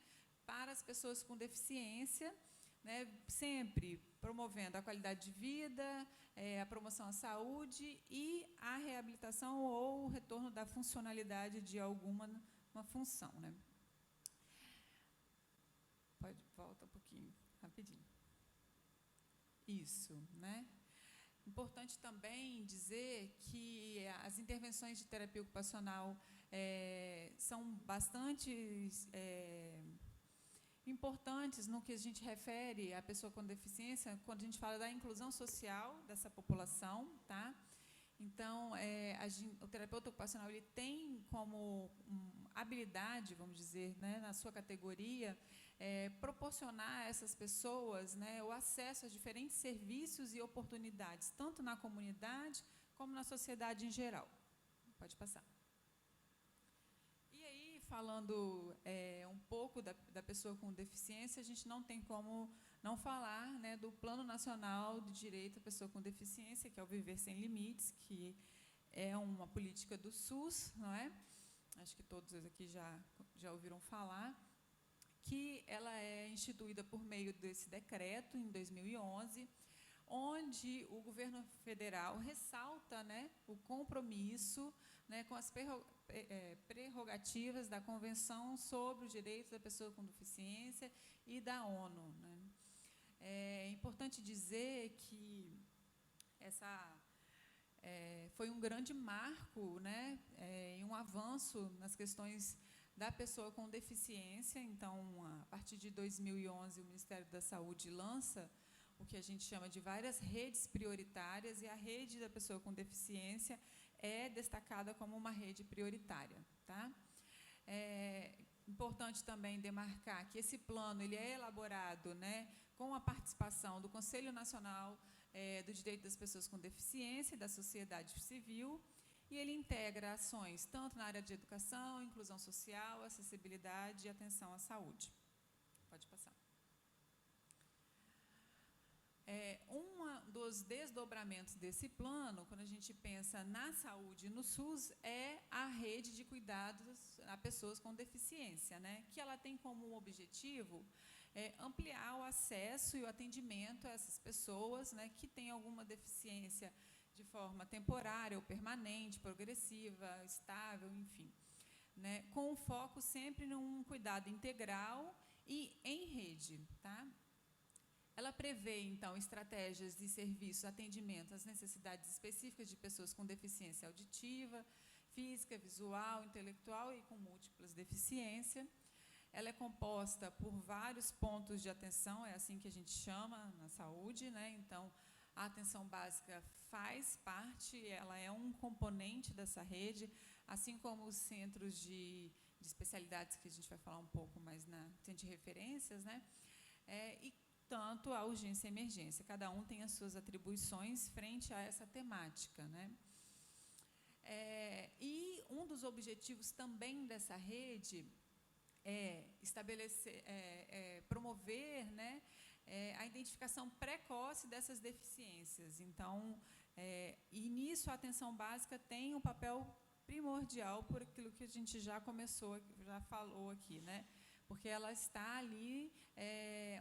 para as pessoas com deficiência, né, sempre promovendo a qualidade de vida, a promoção à saúde e a reabilitação ou o retorno da funcionalidade de alguma função, né. Volta um pouquinho, rapidinho. Isso, né. Importante também dizer que as intervenções de terapia ocupacional são bastante importantes no que a gente refere à pessoa com deficiência, quando a gente fala da inclusão social dessa população, tá? Então, o terapeuta ocupacional, ele tem como habilidade, vamos dizer, né, na sua categoria, proporcionar a essas pessoas, né, o acesso a diferentes serviços e oportunidades, tanto na comunidade como na sociedade em geral. Pode passar. E aí, falando um pouco da pessoa com deficiência, a gente não tem como não falar, né, do Plano Nacional de Direito à Pessoa com Deficiência, que é o Viver Sem Limites, que é uma política do SUS, não é? Acho que todos aqui já ouviram falar, que ela é instituída por meio desse decreto, em 2011, onde o governo federal ressalta, né, o compromisso, né, com as prerrogativas da Convenção sobre os Direitos da Pessoa com Deficiência e da ONU, né. É importante dizer que foi um grande marco, né, e um avanço nas questões da pessoa com deficiência. Então, a partir de 2011, o Ministério da Saúde lança o que a gente chama de várias redes prioritárias, e a rede da pessoa com deficiência é destacada como uma rede prioritária, tá? É importante também demarcar que esse plano ele é elaborado, né, com a participação do Conselho Nacional do Direito das Pessoas com Deficiência e da sociedade civil, e ele integra ações tanto na área de educação, inclusão social, acessibilidade e atenção à saúde. Pode passar. Um dos desdobramentos desse plano, quando a gente pensa na saúde no SUS, é a rede de cuidados a pessoas com deficiência, né, que ela tem como objetivo ampliar o acesso e o atendimento a essas pessoas, né, que têm alguma deficiência de forma temporária ou permanente, progressiva, estável, enfim, né, com foco sempre num cuidado integral e em rede, tá? Ela prevê, então, estratégias de serviço, atendimento às necessidades específicas de pessoas com deficiência auditiva, física, visual, intelectual e com múltiplas deficiências. Ela é composta por vários pontos de atenção, é assim que a gente chama na saúde, né? Então, a atenção básica faz parte, ela é um componente dessa rede, assim como os centros de especialidades, que a gente vai falar um pouco mais na centro de referências, né? E tanto a urgência e emergência. Cada um tem as suas atribuições frente a essa temática, né? E um dos objetivos também dessa rede é estabelecer, promover, né, a identificação precoce dessas deficiências. Então, e nisso a atenção básica tem um papel primordial, por aquilo que a gente já falou aqui, né? porque ela está ali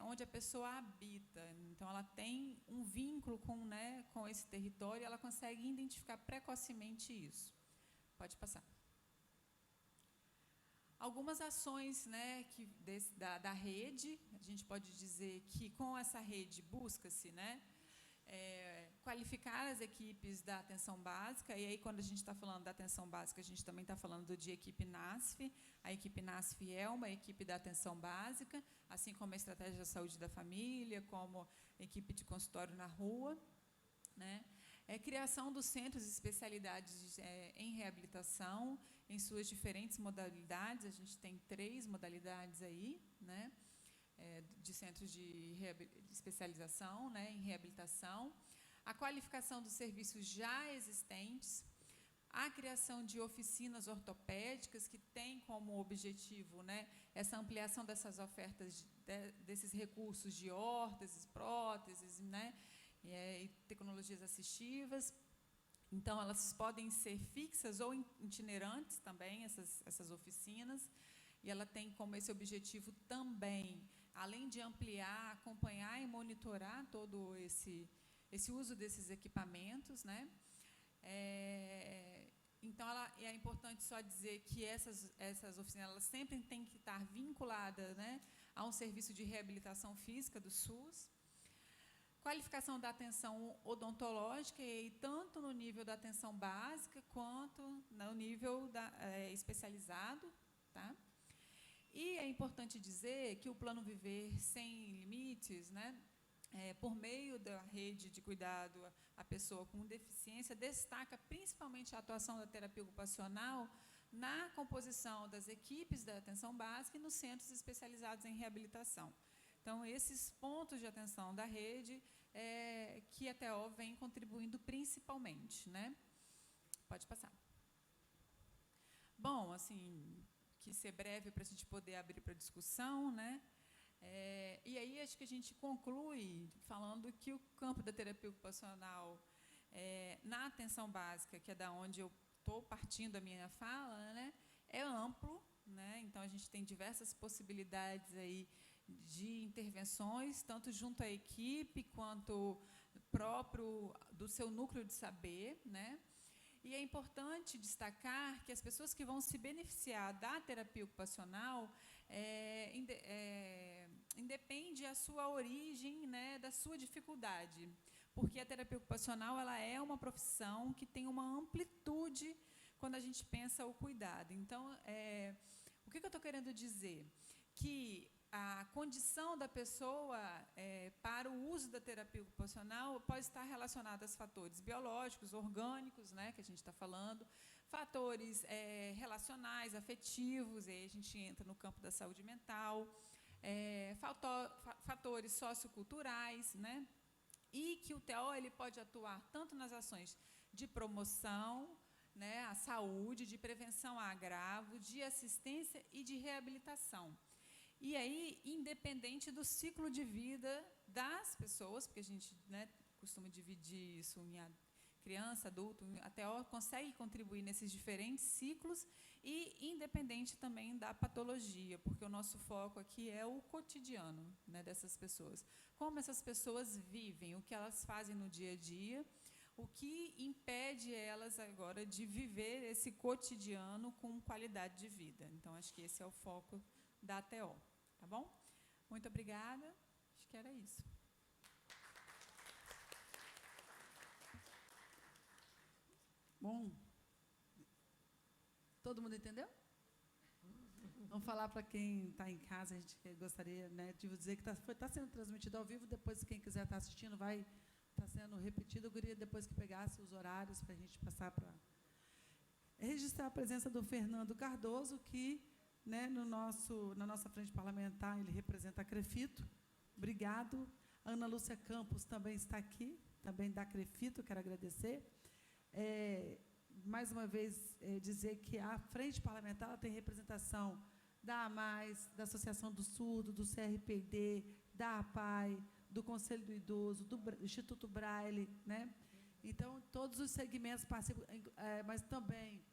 onde a pessoa habita. Então, ela tem um vínculo com esse território e ela consegue identificar precocemente isso. Pode passar. Algumas ações da rede, a gente pode dizer que com essa rede busca-se qualificar as equipes da atenção básica, e aí quando a gente está falando da atenção básica, a gente também está falando de equipe NASF. A equipe NASF é uma equipe da atenção básica, assim como a estratégia da saúde da família, como a equipe de consultório na rua, né? Criação dos centros de especialidades em reabilitação, em suas diferentes modalidades. A gente tem 3 modalidades aí, né, de centros de especialização, né, em reabilitação. A qualificação dos serviços já existentes, a criação de oficinas ortopédicas, que tem como objetivo, né, essa ampliação dessas ofertas, desses recursos de órteses, próteses, né, e tecnologias assistivas. Então, elas podem ser fixas ou itinerantes também, essas oficinas, e ela tem como esse objetivo também, além de ampliar, acompanhar e monitorar todo esse uso desses equipamentos, né? Então, é importante só dizer que essas oficinas elas sempre têm que estar vinculadas, né, a um serviço de reabilitação física do SUS. Qualificação da atenção odontológica, e tanto no nível da atenção básica quanto no nível especializado. Tá? E é importante dizer que o Plano Viver Sem Limites, né, por meio da rede de cuidado à pessoa com deficiência, destaca principalmente a atuação da terapia ocupacional na composição das equipes da atenção básica e nos centros especializados em reabilitação. Então, esses pontos de atenção da rede que a TO vem contribuindo principalmente, né? Pode passar. Bom, assim, quis ser breve para a gente poder abrir para discussão, né? E aí acho que a gente conclui falando que o campo da terapia ocupacional na atenção básica, que é da onde eu estou partindo a minha fala, né, é amplo, né? Então a gente tem diversas possibilidades aí de intervenções, tanto junto à equipe quanto próprio do seu núcleo de saber, né? E é importante destacar que as pessoas que vão se beneficiar da terapia ocupacional independe a sua origem, né, da sua dificuldade, porque a terapia ocupacional ela é uma profissão que tem uma amplitude quando a gente pensa o cuidado. Então, o que eu estou querendo dizer? Que a condição da pessoa para o uso da terapia ocupacional pode estar relacionada a fatores biológicos, orgânicos, né, que a gente está falando, fatores relacionais, afetivos, aí a gente entra no campo da saúde mental, fatores socioculturais, né, e que o TO ele pode atuar tanto nas ações de promoção, né, à saúde, de prevenção a agravo, de assistência e de reabilitação. E aí, independente do ciclo de vida das pessoas, porque a gente, né, costuma dividir isso em criança, adulto, até consegue contribuir nesses diferentes ciclos, e independente também da patologia, porque o nosso foco aqui é o cotidiano, né, dessas pessoas. Como essas pessoas vivem, o que elas fazem no dia a dia, o que impede elas agora de viver esse cotidiano com qualidade de vida. Então, acho que esse é o foco da ATO, tá bom? Muito obrigada, acho que era isso. Bom, todo mundo entendeu? Vamos falar para quem está em casa, a gente gostaria, né, de dizer que está sendo transmitido ao vivo, depois quem quiser estar assistindo vai estar sendo repetido. Eu queria depois que pegasse os horários para a gente passar para... registrar a presença do Fernando Cardoso, que, né, na nossa frente parlamentar, ele representa a Crefito. Obrigado. Ana Lúcia Campos também está aqui, também da Crefito, quero agradecer. Mais uma vez, dizer que a frente parlamentar tem representação da AMAIS, da Associação do Surdo, do CRPD, da APAI, do Conselho do Idoso, do Instituto Braille, né? Então, todos os segmentos participam, mas também...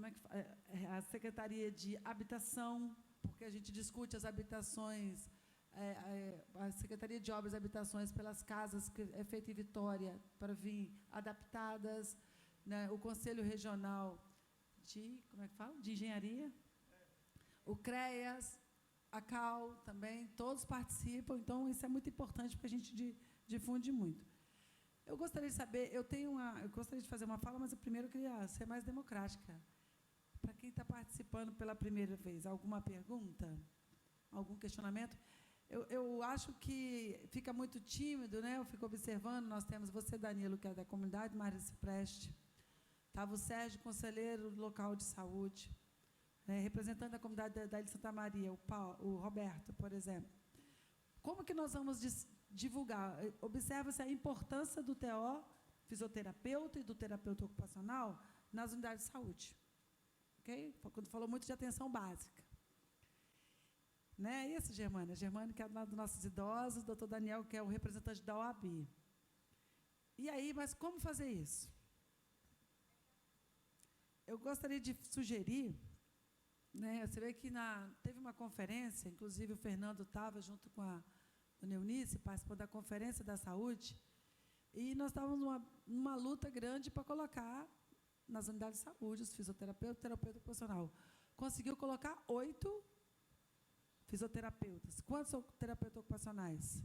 como é que a Secretaria de Habitação, porque a gente discute as habitações, a Secretaria de Obras e Habitações pelas casas que é feita em Vitória para vir adaptadas, né? O Conselho Regional de, como é que fala? De Engenharia, o CREAS, a CAL também, todos participam, então isso é muito importante porque a gente difunde muito. Eu gostaria de saber, eu gostaria de fazer uma fala, mas eu primeiro queria ser mais democrática. Para quem está participando pela primeira vez, alguma pergunta? Algum questionamento? Eu acho que fica muito tímido, né? Eu fico observando, nós temos você, Danilo, que é da comunidade, Maria Cipreste, estava o Sérgio, conselheiro local de saúde, representante da comunidade da Ilha de Santa Maria, o Roberto, por exemplo. Como que nós vamos divulgar? Observa-se a importância do TO, fisioterapeuta e do terapeuta ocupacional nas unidades de saúde. Okay? Quando falou muito de atenção básica. Né? E esse Germânia? Germânia, que é lá dos nossos idosos, doutor Daniel, que é o representante da OAB. E aí, mas como fazer isso? Eu gostaria de sugerir, né, você vê que teve uma conferência, inclusive o Fernando estava junto com a Dona Eunice, participou da Conferência da Saúde, e nós estávamos numa luta grande para colocar nas unidades de saúde os fisioterapeutas e terapeuta ocupacional. Conseguiu colocar 8 fisioterapeutas. Quantos são terapeutas ocupacionais?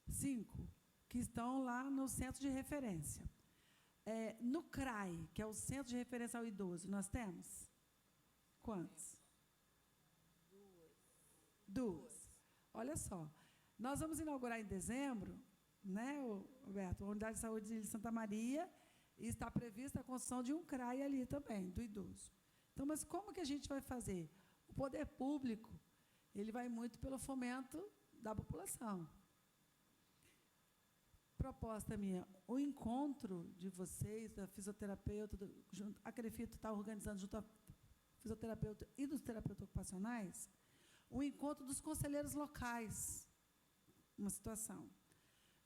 5, que estão lá no centro de referência. No CRAI, que é o Centro de Referência ao Idoso, nós temos? Quantos? 2. Olha só, nós vamos inaugurar em dezembro, né, Roberto, a Unidade de Saúde de Santa Maria, e está prevista a construção de um CRAI ali também, do idoso. Então, mas como que a gente vai fazer? O poder público, ele vai muito pelo fomento da população. Proposta minha, o encontro de vocês, da fisioterapeuta, a Crefito está organizando junto à fisioterapeuta e dos terapeutas ocupacionais, o encontro dos conselheiros locais, uma situação,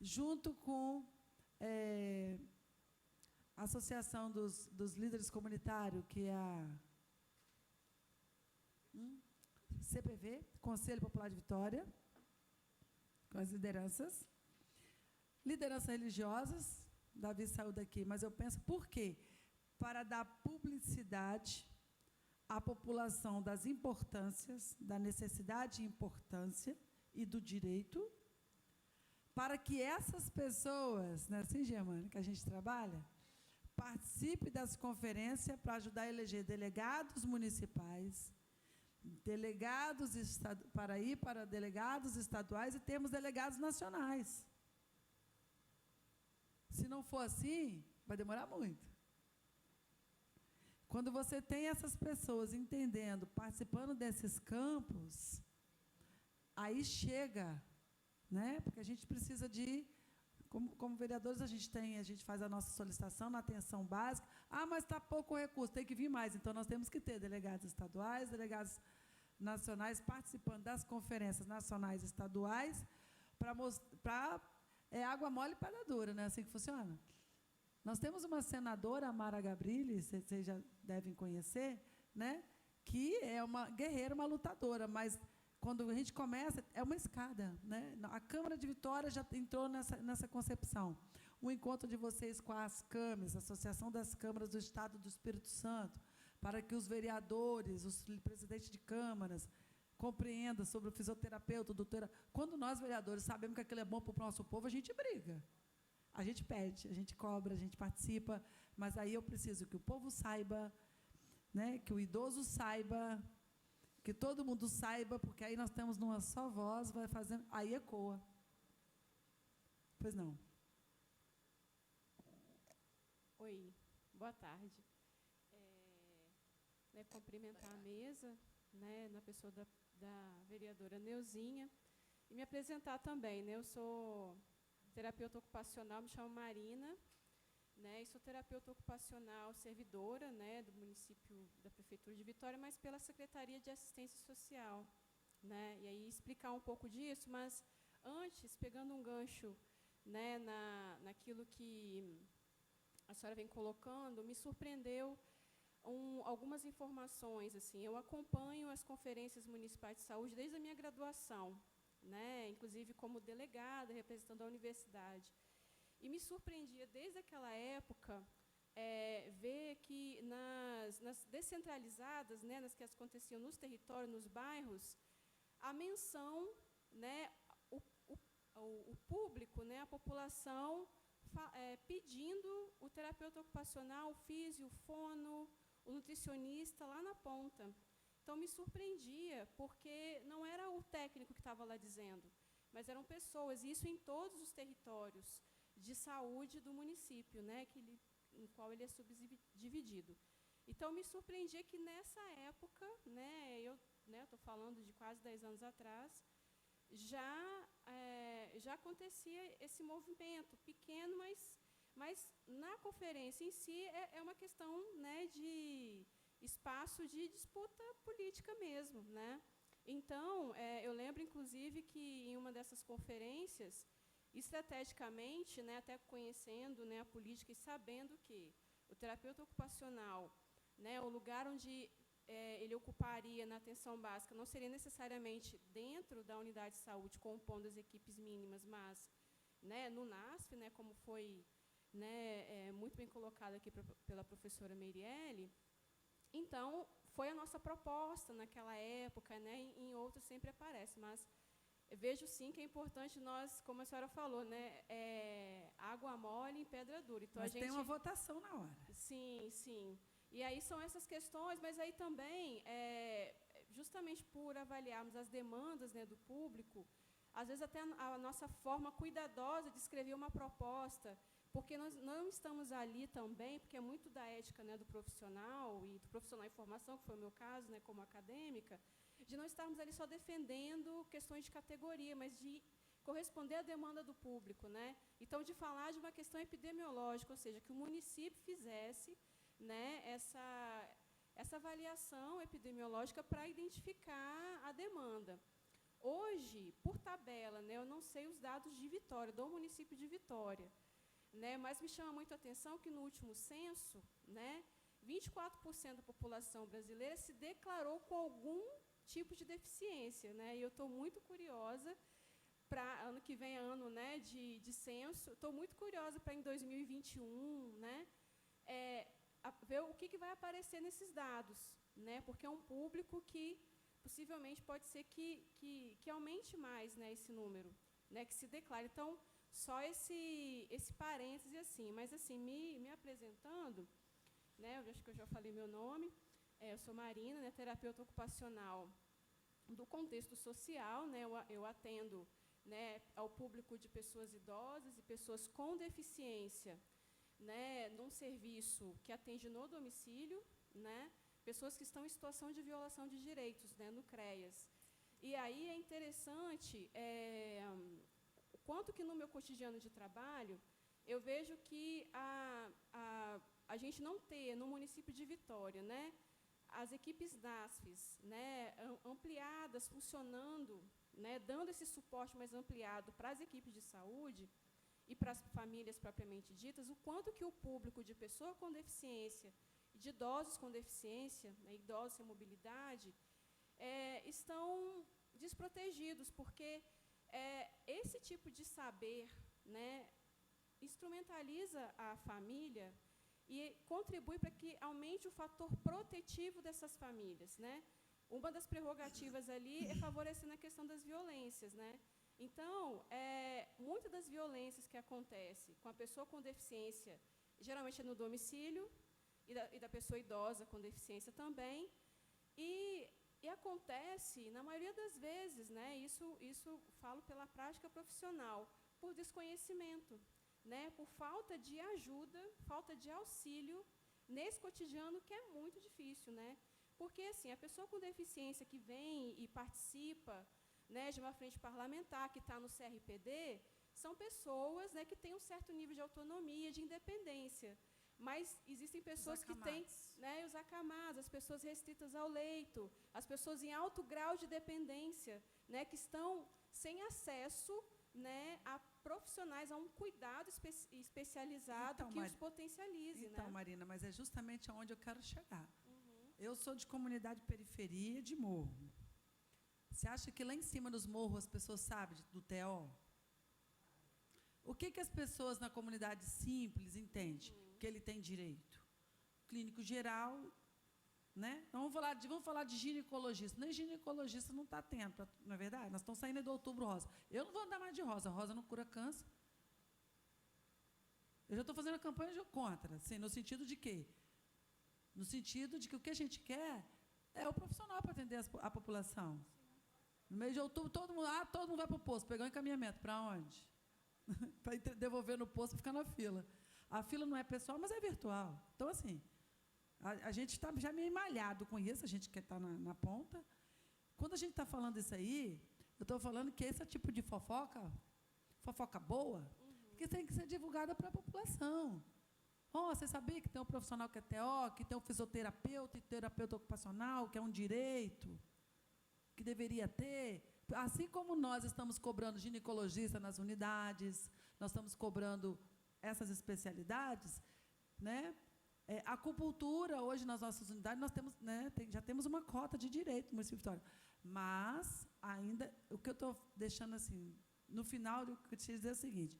junto com a Associação dos Líderes Comunitários, que é a CPV, Conselho Popular de Vitória, com as lideranças religiosas. Davi saiu daqui, mas eu penso, por quê? Para dar publicidade à população das importâncias, da necessidade e importância e do direito, para que essas pessoas, né, assim, Germânia, que a gente trabalha, participe das conferências para ajudar a eleger delegados municipais, delegados para delegados estaduais e temos delegados nacionais. Se não for assim, vai demorar muito. Quando você tem essas pessoas entendendo, participando desses campos, aí chega, né? Porque a gente precisa de, como vereadores, a gente faz a nossa solicitação na atenção básica. Ah, mas está pouco recurso, tem que vir mais. Então, nós temos que ter delegados estaduais, delegados nacionais participando das conferências nacionais e estaduais para água mole e pedra dura, né? Assim que funciona. Nós temos uma senadora, a Mara Gabrilli, vocês já devem conhecer, né? Que é uma guerreira, uma lutadora, mas quando a gente começa, é uma escada, né? A Câmara de Vitória já entrou nessa concepção. O encontro de vocês com as câmaras, a Associação das Câmaras do Estado do Espírito Santo, para que os vereadores, os presidentes de câmaras, compreendam sobre o fisioterapeuta, o doutor. Quando nós, vereadores, sabemos que aquilo é bom para o nosso povo, a gente briga. A gente pede, a gente cobra, a gente participa, mas aí eu preciso que o povo saiba, né, que o idoso saiba, que todo mundo saiba, porque aí nós temos numa só voz, vai fazendo, aí ecoa. Pois não. Oi, boa tarde. Cumprimentar a mesa, né, na pessoa da vereadora Neuzinha, e me apresentar também, né? Eu sou terapeuta ocupacional, me chamo Marina, né, e sou terapeuta ocupacional servidora, né, do município, da Prefeitura de Vitória, mas pela Secretaria de Assistência Social, né, e aí explicar um pouco disso, mas antes, pegando um gancho, né, naquilo que a senhora vem colocando, me surpreendeu algumas informações. Assim, eu acompanho as conferências municipais de saúde desde a minha graduação, né, inclusive como delegada, representando a universidade. E me surpreendia, desde aquela época, ver que nas descentralizadas, né, nas que aconteciam nos territórios, nos bairros, a menção, né, o público, né, a população, pedindo o terapeuta ocupacional, o físio, o fono, o nutricionista lá na ponta. Então, me surpreendia, porque não era o técnico que estava lá dizendo, mas eram pessoas, e isso em todos os territórios de saúde do município, né, no qual ele é subdividido. Então, me surpreendia que nessa época, né, eu estou falando de quase 10 anos atrás, já acontecia esse movimento pequeno, mas na conferência em si é uma questão, né, de espaço de disputa política mesmo, né? Então, eu lembro, inclusive, que em uma dessas conferências, estrategicamente, né, até conhecendo, né, a política e sabendo que o terapeuta ocupacional, né, o lugar onde ele ocuparia na atenção básica não seria necessariamente dentro da unidade de saúde, compondo as equipes mínimas, mas, né, no NASF, né, como foi, né, muito bem colocado aqui pela professora Meirelle. Então, foi a nossa proposta naquela época, né, em outros sempre aparece, mas vejo sim que é importante nós, como a senhora falou, né, água mole em pedra dura. Então, mas tem uma votação na hora. Sim, sim. E aí são essas questões, mas aí também, justamente por avaliarmos as demandas, né, do público, às vezes até a nossa forma cuidadosa de escrever uma proposta, porque nós não estamos ali também, porque é muito da ética, né, do profissional, e do profissional em formação, que foi o meu caso, né, como acadêmica, de não estarmos ali só defendendo questões de categoria, mas de corresponder à demanda do público, né? Então, de falar de uma questão epidemiológica, ou seja, que o município fizesse, né, essa avaliação epidemiológica para identificar a demanda. Hoje, por tabela, né, eu não sei os dados de Vitória, do município de Vitória, né, mas me chama muito a atenção que no último censo, né, 24% da população brasileira se declarou com algum tipo de deficiência, né, e eu estou muito curiosa para ano que vem, ano, né, de censo, estou muito curiosa para em 2021, né, ver o que vai aparecer nesses dados, né, porque é um público que possivelmente pode ser que aumente mais, né, esse número, né, que se declare. Então, só esse parêntese assim, mas assim, me apresentando, né, eu acho que eu já falei meu nome, eu sou Marina, né, terapeuta ocupacional do contexto social, né, eu atendo, né, ao público de pessoas idosas e pessoas com deficiência, né, num serviço que atende no domicílio, né, pessoas que estão em situação de violação de direitos, né, no CREAS. E aí é interessante o quanto que no meu cotidiano de trabalho eu vejo que a gente não ter no município de Vitória, né, as equipes NASFs, né, ampliadas, funcionando, né, dando esse suporte mais ampliado para as equipes de saúde e para as famílias propriamente ditas, o quanto que o público de pessoa com deficiência, de idosos com deficiência, né, idosos sem mobilidade, estão desprotegidos, porque esse tipo de saber, né, instrumentaliza a família e contribui para que aumente o fator protetivo dessas famílias, né? Uma das prerrogativas ali é favorecer na questão das violências, né? Então, muitas das violências que acontecem com a pessoa com deficiência, geralmente é no domicílio, e da pessoa idosa com deficiência também, e acontece, na maioria das vezes, né, isso falo pela prática profissional, por desconhecimento, né, por falta de ajuda, falta de auxílio nesse cotidiano que é muito difícil, né? Porque, assim, a pessoa com deficiência que vem e participa, né, de uma frente parlamentar, que está no CRPD, são pessoas, né, que têm um certo nível de autonomia, de independência. Mas existem pessoas que têm, né, os acamados, as pessoas restritas ao leito, as pessoas em alto grau de dependência, né, que estão sem acesso, né, a profissionais, a um cuidado especializado Então, que os potencialize. Então, né? Marina, mas é justamente aonde eu quero chegar. Eu sou de comunidade periferia de morro. Você acha que lá em cima dos morros as pessoas sabem do TO? O que as pessoas na comunidade simples entendem que ele tem direito? Clínico geral, né? Vamos falar de ginecologista. Nem ginecologista não está tendo, não é verdade? Nós estamos saindo do Outubro Rosa. Eu não vou andar mais de rosa. Rosa não cura câncer. Eu já estou fazendo a campanha contra, assim, no sentido de quê? No sentido de que o que a gente quer é o profissional para atender a população. No mês de outubro, todo mundo vai para o posto, pegar o encaminhamento. Para onde? Para devolver no posto e ficar na fila. A fila não é pessoal, mas é virtual. Então, assim, a gente está já meio malhado com isso, a gente quer estar na ponta. Quando a gente está falando isso aí, eu estou falando que esse tipo de fofoca boa, que tem que ser divulgada para a população. Você sabia que tem um profissional que é TO, que tem um fisioterapeuta e terapeuta ocupacional, que é um direito, que deveria ter? Assim como nós estamos cobrando ginecologista nas unidades, nós estamos cobrando essas especialidades, né? A acupuntura, hoje, nas nossas unidades, nós temos, né, já temos uma cota de direito no município de Vitória. Mas, ainda, o que eu estou deixando assim, no final, eu queria dizer é o seguinte: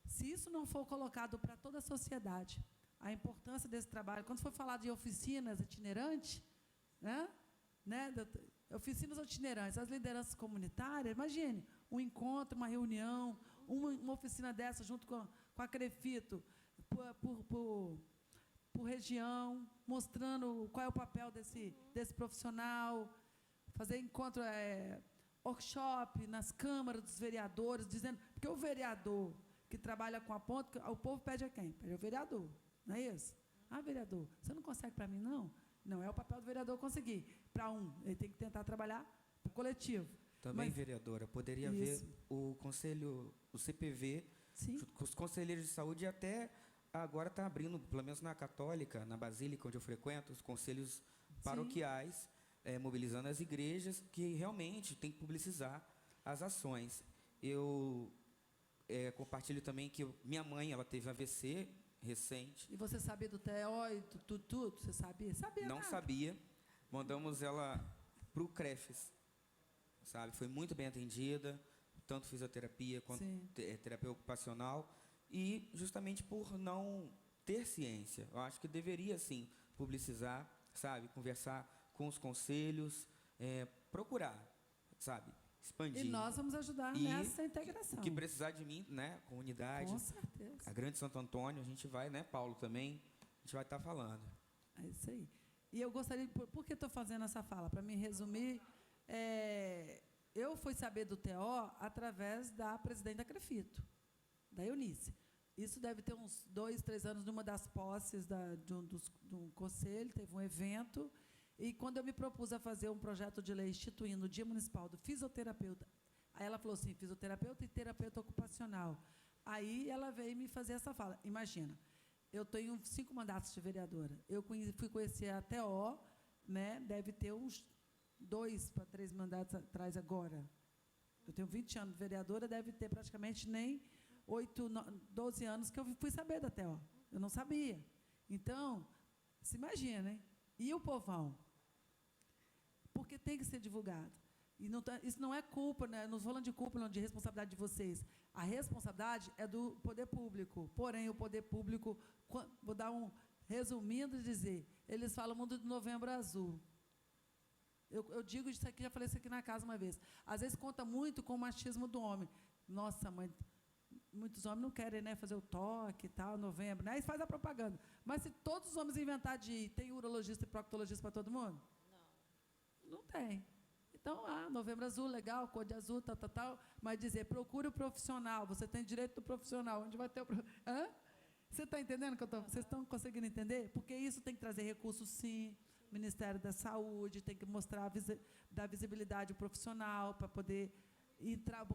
se isso não for colocado para toda a sociedade, a importância desse trabalho, quando for falar de oficinas itinerantes, né, oficinas itinerantes, as lideranças comunitárias, imagine, um encontro, uma reunião, uma oficina dessa junto com a Crefito, por região, mostrando qual é o papel desse profissional, fazer encontro, workshop nas câmaras dos vereadores, dizendo, porque o vereador que trabalha com a ponta, o povo pede a quem? Pede ao vereador, não é isso? Vereador, você não consegue para mim, não? Não é o papel do vereador conseguir. Para ele tem que tentar trabalhar para o coletivo. Também, vereadora, poderia haver o conselho, o CPV, junto com os conselheiros de saúde, e até agora está abrindo, pelo menos na Católica, na Basílica, onde eu frequento, os conselhos paroquiais, mobilizando as igrejas, que realmente tem que publicizar as ações. Eu compartilho também que minha mãe, ela teve AVC recente. E você sabia do TO e tudo? Você sabia? Sabia, não sabia. Mandamos ela para o CREFES, sabe? Foi muito bem atendida, tanto fisioterapia quanto terapia ocupacional, e justamente por não ter ciência. Eu acho que deveria, sim, publicizar, sabe? Conversar com os conselhos, procurar, sabe? Expandir. E nós vamos ajudar nessa integração. O que precisar de mim, né? Comunidade. Com certeza. A Grande Santo Antônio, a gente vai, né? Paulo também, a gente vai estar falando. É isso aí. E eu gostaria, por que estou fazendo essa fala? Para me resumir, eu fui saber do TO através da presidente da Crefito, da Eunice. Isso deve ter uns 2, 3 anos, numa das posses de um conselho, teve um evento, e quando eu me propus a fazer um projeto de lei instituindo o Dia Municipal do Fisioterapeuta, aí ela falou assim, fisioterapeuta e terapeuta ocupacional. Aí ela veio me fazer essa fala. Imagina, eu tenho 5 mandatos de vereadora. Eu fui conhecer a TO, né, deve ter uns 2 para 3 mandatos atrás agora. Eu tenho 20 anos de vereadora, deve ter praticamente nem 12 anos que eu fui saber da TO. Eu não sabia. Então, se imagina, hein? E o povão? Porque tem que ser divulgado. E isso não é culpa, né? Não estou falando de culpa, não, de responsabilidade de vocês. A responsabilidade é do poder público. Porém, o poder público, vou dar resumindo e dizer, eles falam muito de Novembro Azul. Eu digo isso aqui, já falei isso aqui na casa uma vez. Às vezes conta muito com o machismo do homem. Nossa, mãe, muitos homens não querem, né, fazer o toque e tal, novembro, né? Aí faz a propaganda. Mas se todos os homens inventar tem urologista e proctologista para todo mundo? Não. Não tem. Então, Novembro Azul, legal, cor de azul, tal, mas dizer, procure o profissional, você tem direito do profissional, onde vai ter o profissional? Você está entendendo que vocês estão conseguindo entender? Porque isso tem que trazer recursos, sim, Ministério da Saúde, tem que mostrar, dar visibilidade ao profissional, para poder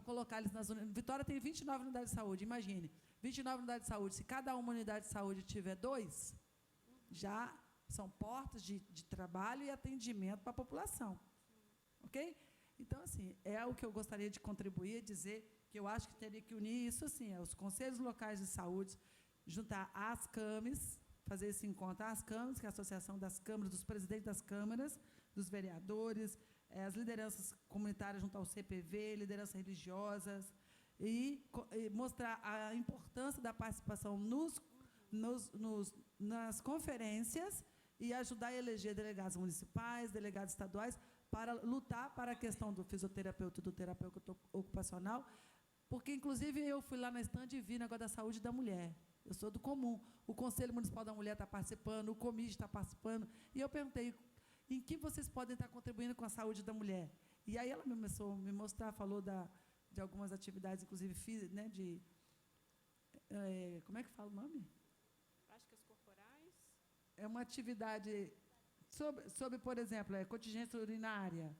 colocar eles nas unidades. Vitória tem 29 unidades de saúde, imagine, 29 unidades de saúde, se cada uma unidade de saúde tiver 2, já são portas de trabalho e atendimento para a população. Ok? Então, assim, é o que eu gostaria de contribuir, dizer que eu acho que teria que unir isso assim, os conselhos locais de saúde, juntar as CAMES, fazer esse encontro às CAMES, que é a Associação das Câmaras, dos presidentes das câmaras, dos vereadores, as lideranças comunitárias junto ao CPV, lideranças religiosas, e mostrar a importância da participação nas conferências e ajudar a eleger delegados municipais, delegados estaduais, para lutar para a questão do fisioterapeuta e do terapeuta ocupacional, porque, inclusive, eu fui lá na estande e vi o negócio da saúde da mulher. Eu sou do comum. O Conselho Municipal da Mulher está participando, o COMIG está participando, e eu perguntei, em que vocês podem estar contribuindo com a saúde da mulher? E aí ela começou a me mostrar, falou de algumas atividades, inclusive, né, como é que fala o nome? Práticas corporais. É uma atividade sobre, por exemplo, contingência urinária,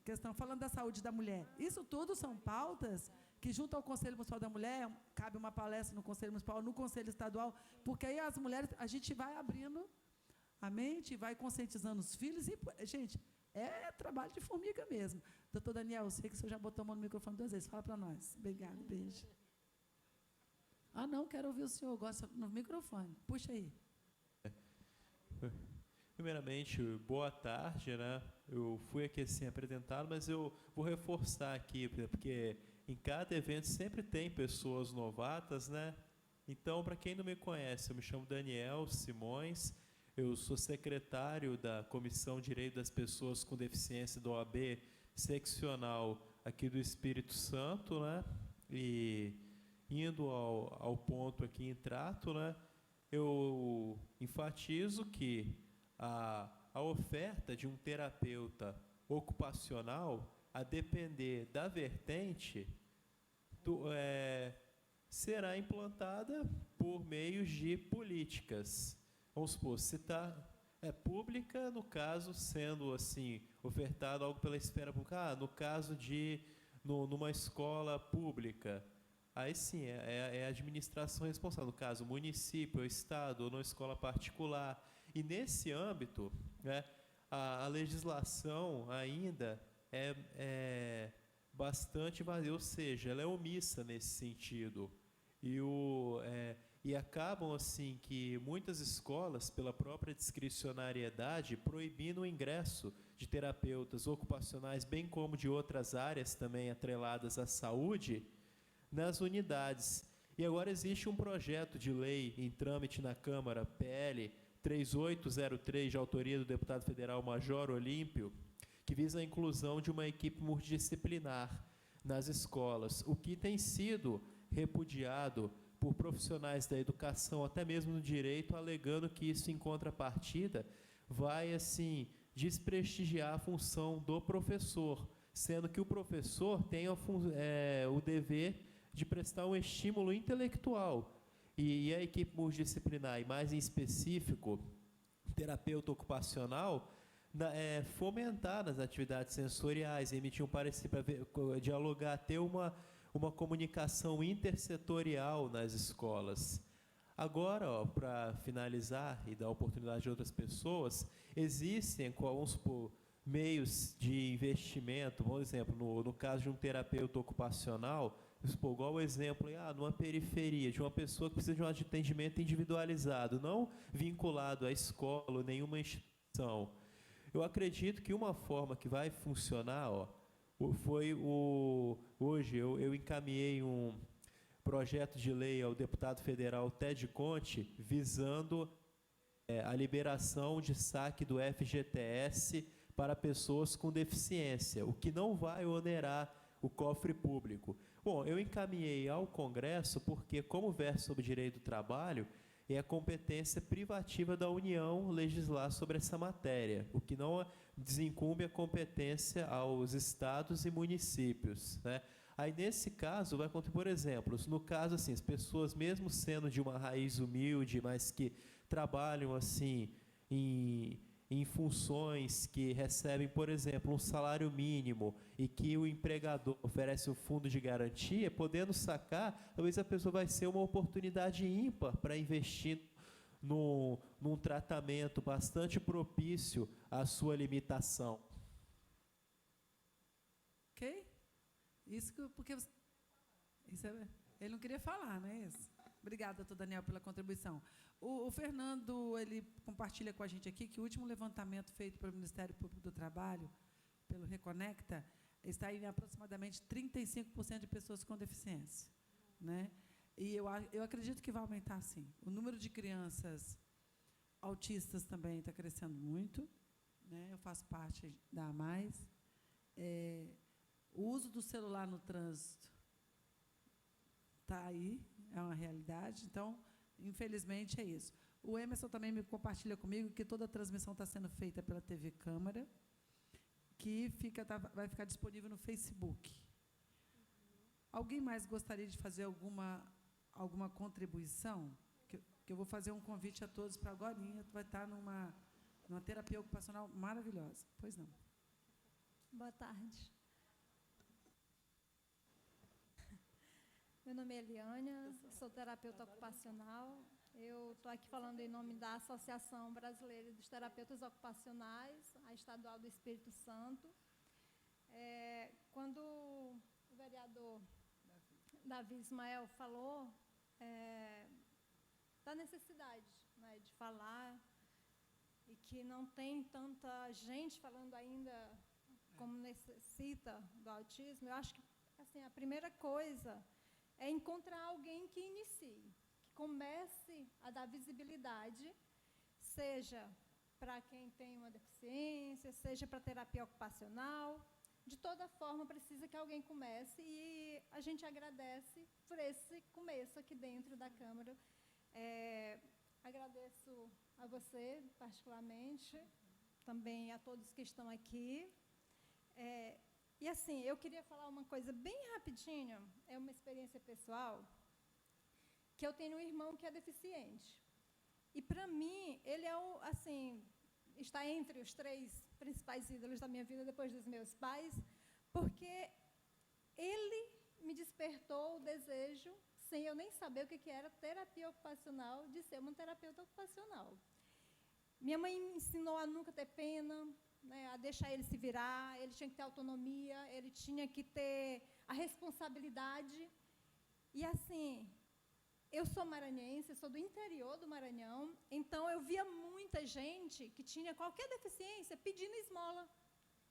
questão, falando da saúde da mulher. Isso tudo são pautas que, junto ao Conselho Municipal da Mulher, cabe uma palestra no Conselho Municipal, no Conselho Estadual, porque aí as mulheres, a gente vai abrindo a mente, vai conscientizando os filhos, e, gente, é trabalho de formiga mesmo. Doutor Daniel, eu sei que o senhor já botou a mão no microfone 2 vezes, fala para nós. Obrigada, beijo. Ah, não, quero ouvir o senhor, gosta no microfone. Puxa aí. Primeiramente, boa tarde, né? Eu fui aqui assim apresentado, mas eu vou reforçar aqui, porque em cada evento sempre tem pessoas novatas, né? Então, para quem não me conhece, eu me chamo Daniel Simões, eu sou secretário da Comissão de Direito das Pessoas com Deficiência da OAB seccional aqui do Espírito Santo, né? E indo ao ponto aqui em trato, né? Eu enfatizo que a oferta de um terapeuta ocupacional, a depender da vertente, será implantada por meios de políticas. Vamos supor, se está pública, no caso, sendo assim, ofertado algo pela esfera pública, no caso de, numa escola pública, aí sim, é a administração responsável, no caso, o município, o estado, ou numa escola particular. E nesse âmbito, né, a legislação ainda é bastante vazia, ou seja, ela é omissa nesse sentido. E acabam, assim, que muitas escolas, pela própria discricionariedade, proibindo o ingresso de terapeutas ocupacionais, bem como de outras áreas também atreladas à saúde, nas unidades. E agora existe um projeto de lei em trâmite na Câmara, PL 3803, de autoria do deputado federal Major Olímpio, que visa a inclusão de uma equipe multidisciplinar nas escolas, o que tem sido repudiado por profissionais da educação, até mesmo no direito, alegando que isso, em contrapartida, vai, assim, desprestigiar a função do professor, sendo que o professor tem o dever de prestar um estímulo intelectual. E a equipe multidisciplinar, e mais em específico, terapeuta ocupacional, fomentar nas atividades sensoriais, emitir um parecer para dialogar, ter uma comunicação intersetorial nas escolas. Agora, para finalizar e dar oportunidade de outras pessoas, existem, vamos supor, meios de investimento, por exemplo, no caso de um terapeuta ocupacional, igual o exemplo, numa periferia, de uma pessoa que precisa de um atendimento individualizado, não vinculado à escola ou nenhuma instituição. Eu acredito que uma forma que vai funcionar, hoje eu encaminhei um projeto de lei ao deputado federal Ted Conte, visando a liberação de saque do FGTS para pessoas com deficiência, o que não vai onerar o cofre público. Bom, eu encaminhei ao Congresso porque, como versa sobre direito do trabalho, é a competência privativa da União legislar sobre essa matéria, o que não desincumbe a competência aos estados e municípios, né? Aí, nesse caso, vai conter, por exemplo, no caso, assim, as pessoas, mesmo sendo de uma raiz humilde, mas que trabalham, assim, em funções que recebem, por exemplo, um salário mínimo e que o empregador oferece um fundo de garantia, podendo sacar, talvez a pessoa vai ser uma oportunidade ímpar para investir num tratamento bastante propício à sua limitação. Ok? Porque ele não queria falar, né? Isso. Obrigada, doutor Daniel, pela contribuição. O Fernando, ele compartilha com a gente aqui que o último levantamento feito pelo Ministério Público do Trabalho, pelo Reconecta, está em aproximadamente 35% de pessoas com deficiência, né? E eu acredito que vai aumentar, sim. O número de crianças autistas também está crescendo muito, né? Eu faço parte da AMAIS. O uso do celular no trânsito está aí, é uma realidade. Então, infelizmente, é isso. O Emerson também me compartilha comigo que toda a transmissão está sendo feita pela TV Câmara, que vai ficar disponível no Facebook. Alguém mais gostaria de fazer alguma contribuição? Que eu vou fazer um convite a todos para agora, vai estar numa terapia ocupacional maravilhosa. Pois não. Boa tarde. Meu nome é Eliânia, sou terapeuta ocupacional. Eu estou aqui falando em nome da Associação Brasileira dos Terapeutas Ocupacionais, a Estadual do Espírito Santo. Quando o vereador Davi Ismael falou da necessidade, né, de falar, e que não tem tanta gente falando ainda como necessita do autismo, eu acho que assim, a primeira coisa é encontrar alguém que inicie, que comece a dar visibilidade, seja para quem tem uma deficiência, seja para terapia ocupacional. De toda forma, precisa que alguém comece, e a gente agradece por esse começo aqui dentro da Câmara. Agradeço a você, particularmente, também a todos que estão aqui. E, assim, eu queria falar uma coisa bem rapidinho, é uma experiência pessoal, que eu tenho um irmão que é deficiente. E, para mim, ele é, assim, está entre os 3 principais ídolos da minha vida, depois dos meus pais, porque ele me despertou o desejo, sem eu nem saber o que era terapia ocupacional, de ser uma terapeuta ocupacional. Minha mãe me ensinou a nunca ter pena, né, a deixar ele se virar, ele tinha que ter autonomia, ele tinha que ter a responsabilidade. E, assim, eu sou maranhense, sou do interior do Maranhão, então eu via muita gente que tinha qualquer deficiência pedindo esmola.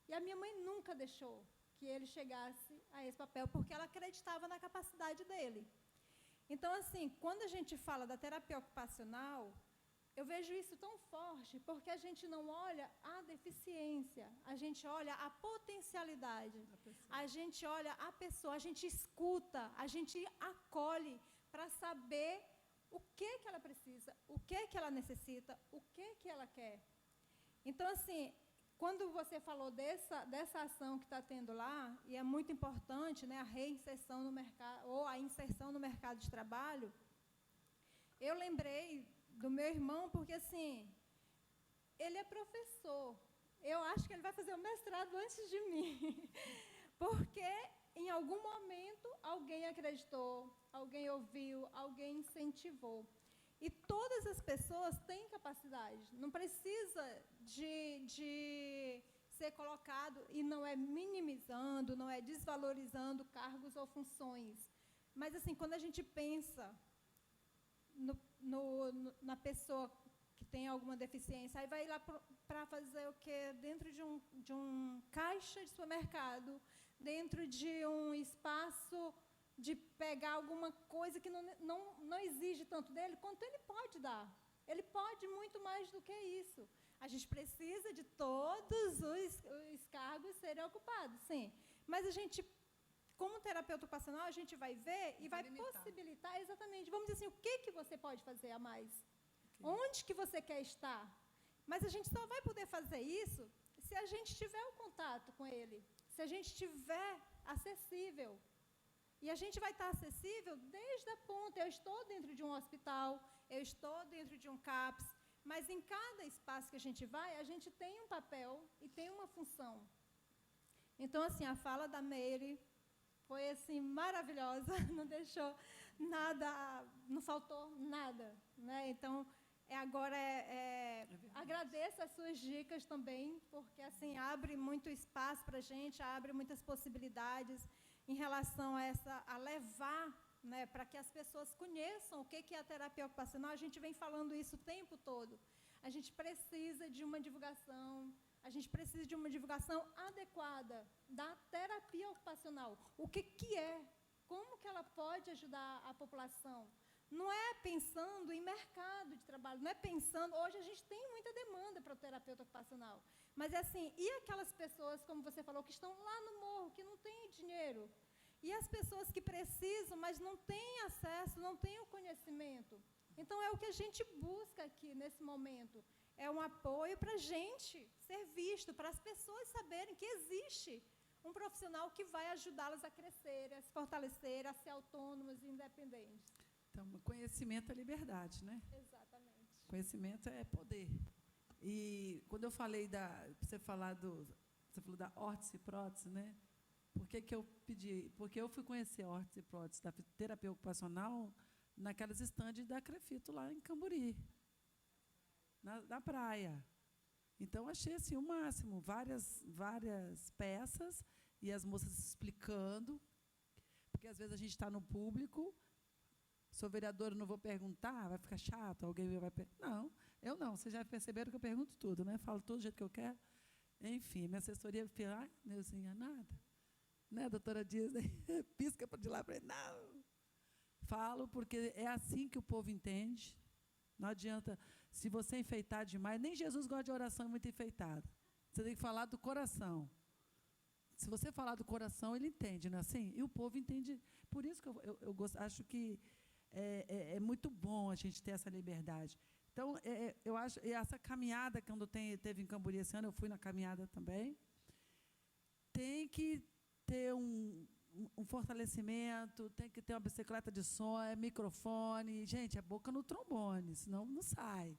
E a minha mãe nunca deixou que ele chegasse a esse papel, porque ela acreditava na capacidade dele. Então, assim, quando a gente fala da terapia ocupacional, eu vejo isso tão forte, porque a gente não olha a deficiência, a gente olha a potencialidade, a gente olha a pessoa, a gente escuta, a gente acolhe para saber o que ela precisa, o que ela necessita, o que ela quer. Então, assim, quando você falou dessa ação que está tendo lá, e é muito importante, né, a reinserção no mercado, ou a inserção no mercado de trabalho, eu lembrei do meu irmão, porque, assim, ele é professor. Eu acho que ele vai fazer o mestrado antes de mim, porque, em algum momento, alguém acreditou, alguém ouviu, alguém incentivou. E todas as pessoas têm capacidade, não precisa de ser colocado, e não é minimizando, não é desvalorizando cargos ou funções. Mas, assim, quando a gente pensa na pessoa que tem alguma deficiência, aí vai lá para fazer o quê? Dentro de um caixa de supermercado, dentro de um espaço de pegar alguma coisa que não exige tanto dele, quanto ele pode dar. Ele pode muito mais do que isso. A gente precisa de todos os cargos serem ocupados, sim. Mas a gente, como terapeuta ocupacional, a gente vai ver e vai possibilitar, exatamente, vamos dizer assim, o que você pode fazer a mais? Onde que você quer estar? Mas a gente só vai poder fazer isso se a gente tiver um contato com ele, se a gente estiver acessível. E a gente vai estar acessível desde a ponta. Eu estou dentro de um hospital, eu estou dentro de um CAPS, mas em cada espaço que a gente vai, a gente tem um papel e tem uma função. Então, assim, a fala da Meire foi, assim, maravilhosa, não deixou nada, não faltou nada, né? Então, agradeço as suas dicas também, porque, assim, abre muito espaço para a gente, abre muitas possibilidades. em relação a levar, né, para que as pessoas conheçam o que é a terapia ocupacional. A gente vem falando isso o tempo todo. A gente precisa de uma divulgação, a gente precisa de uma divulgação adequada da terapia ocupacional. O que é? Como que ela pode ajudar a população? Não é pensando em mercado de trabalho, não é pensando... Hoje a gente tem muita demanda para o terapeuta ocupacional, mas é assim, e aquelas pessoas, como você falou, que estão lá no morro, que não têm dinheiro? E as pessoas que precisam, mas não têm acesso, não têm o conhecimento? Então, é o que a gente busca aqui, nesse momento. É um apoio para a gente ser visto, para as pessoas saberem que existe um profissional que vai ajudá-las a crescer, a se fortalecer, a ser autônomas e independentes. Então, conhecimento é liberdade, né? Exatamente. Conhecimento é poder. E quando eu falei você falou da órtese e prótese, né? Por que eu pedi? Porque eu fui conhecer a órtese e prótese da terapia ocupacional naquelas estandes da Crefito lá em Camburi, na praia. Então, achei assim, o máximo, várias peças e as moças explicando, porque às vezes a gente está no público, sou vereadora, não vou perguntar, vai ficar chato, alguém vai perguntar. Não, eu não, vocês já perceberam que eu pergunto tudo, né? Falo todo jeito que eu quero. Enfim, minha assessoria fala, Neuzinha, nada. Né, doutora Dias, pisca de lá para ele, não. Falo porque é assim que o povo entende. Não adianta, se você enfeitar demais, nem Jesus gosta de oração muito enfeitada. Você tem que falar do coração. Se você falar do coração, ele entende, não é assim? E o povo entende. Por isso que eu acho que é muito bom a gente ter essa liberdade. Então, eu acho, e essa caminhada, quando teve em Camburi esse ano, eu fui na caminhada também, tem que ter um fortalecimento, tem que ter uma bicicleta de som, microfone. Gente, é boca no trombone, senão não sai.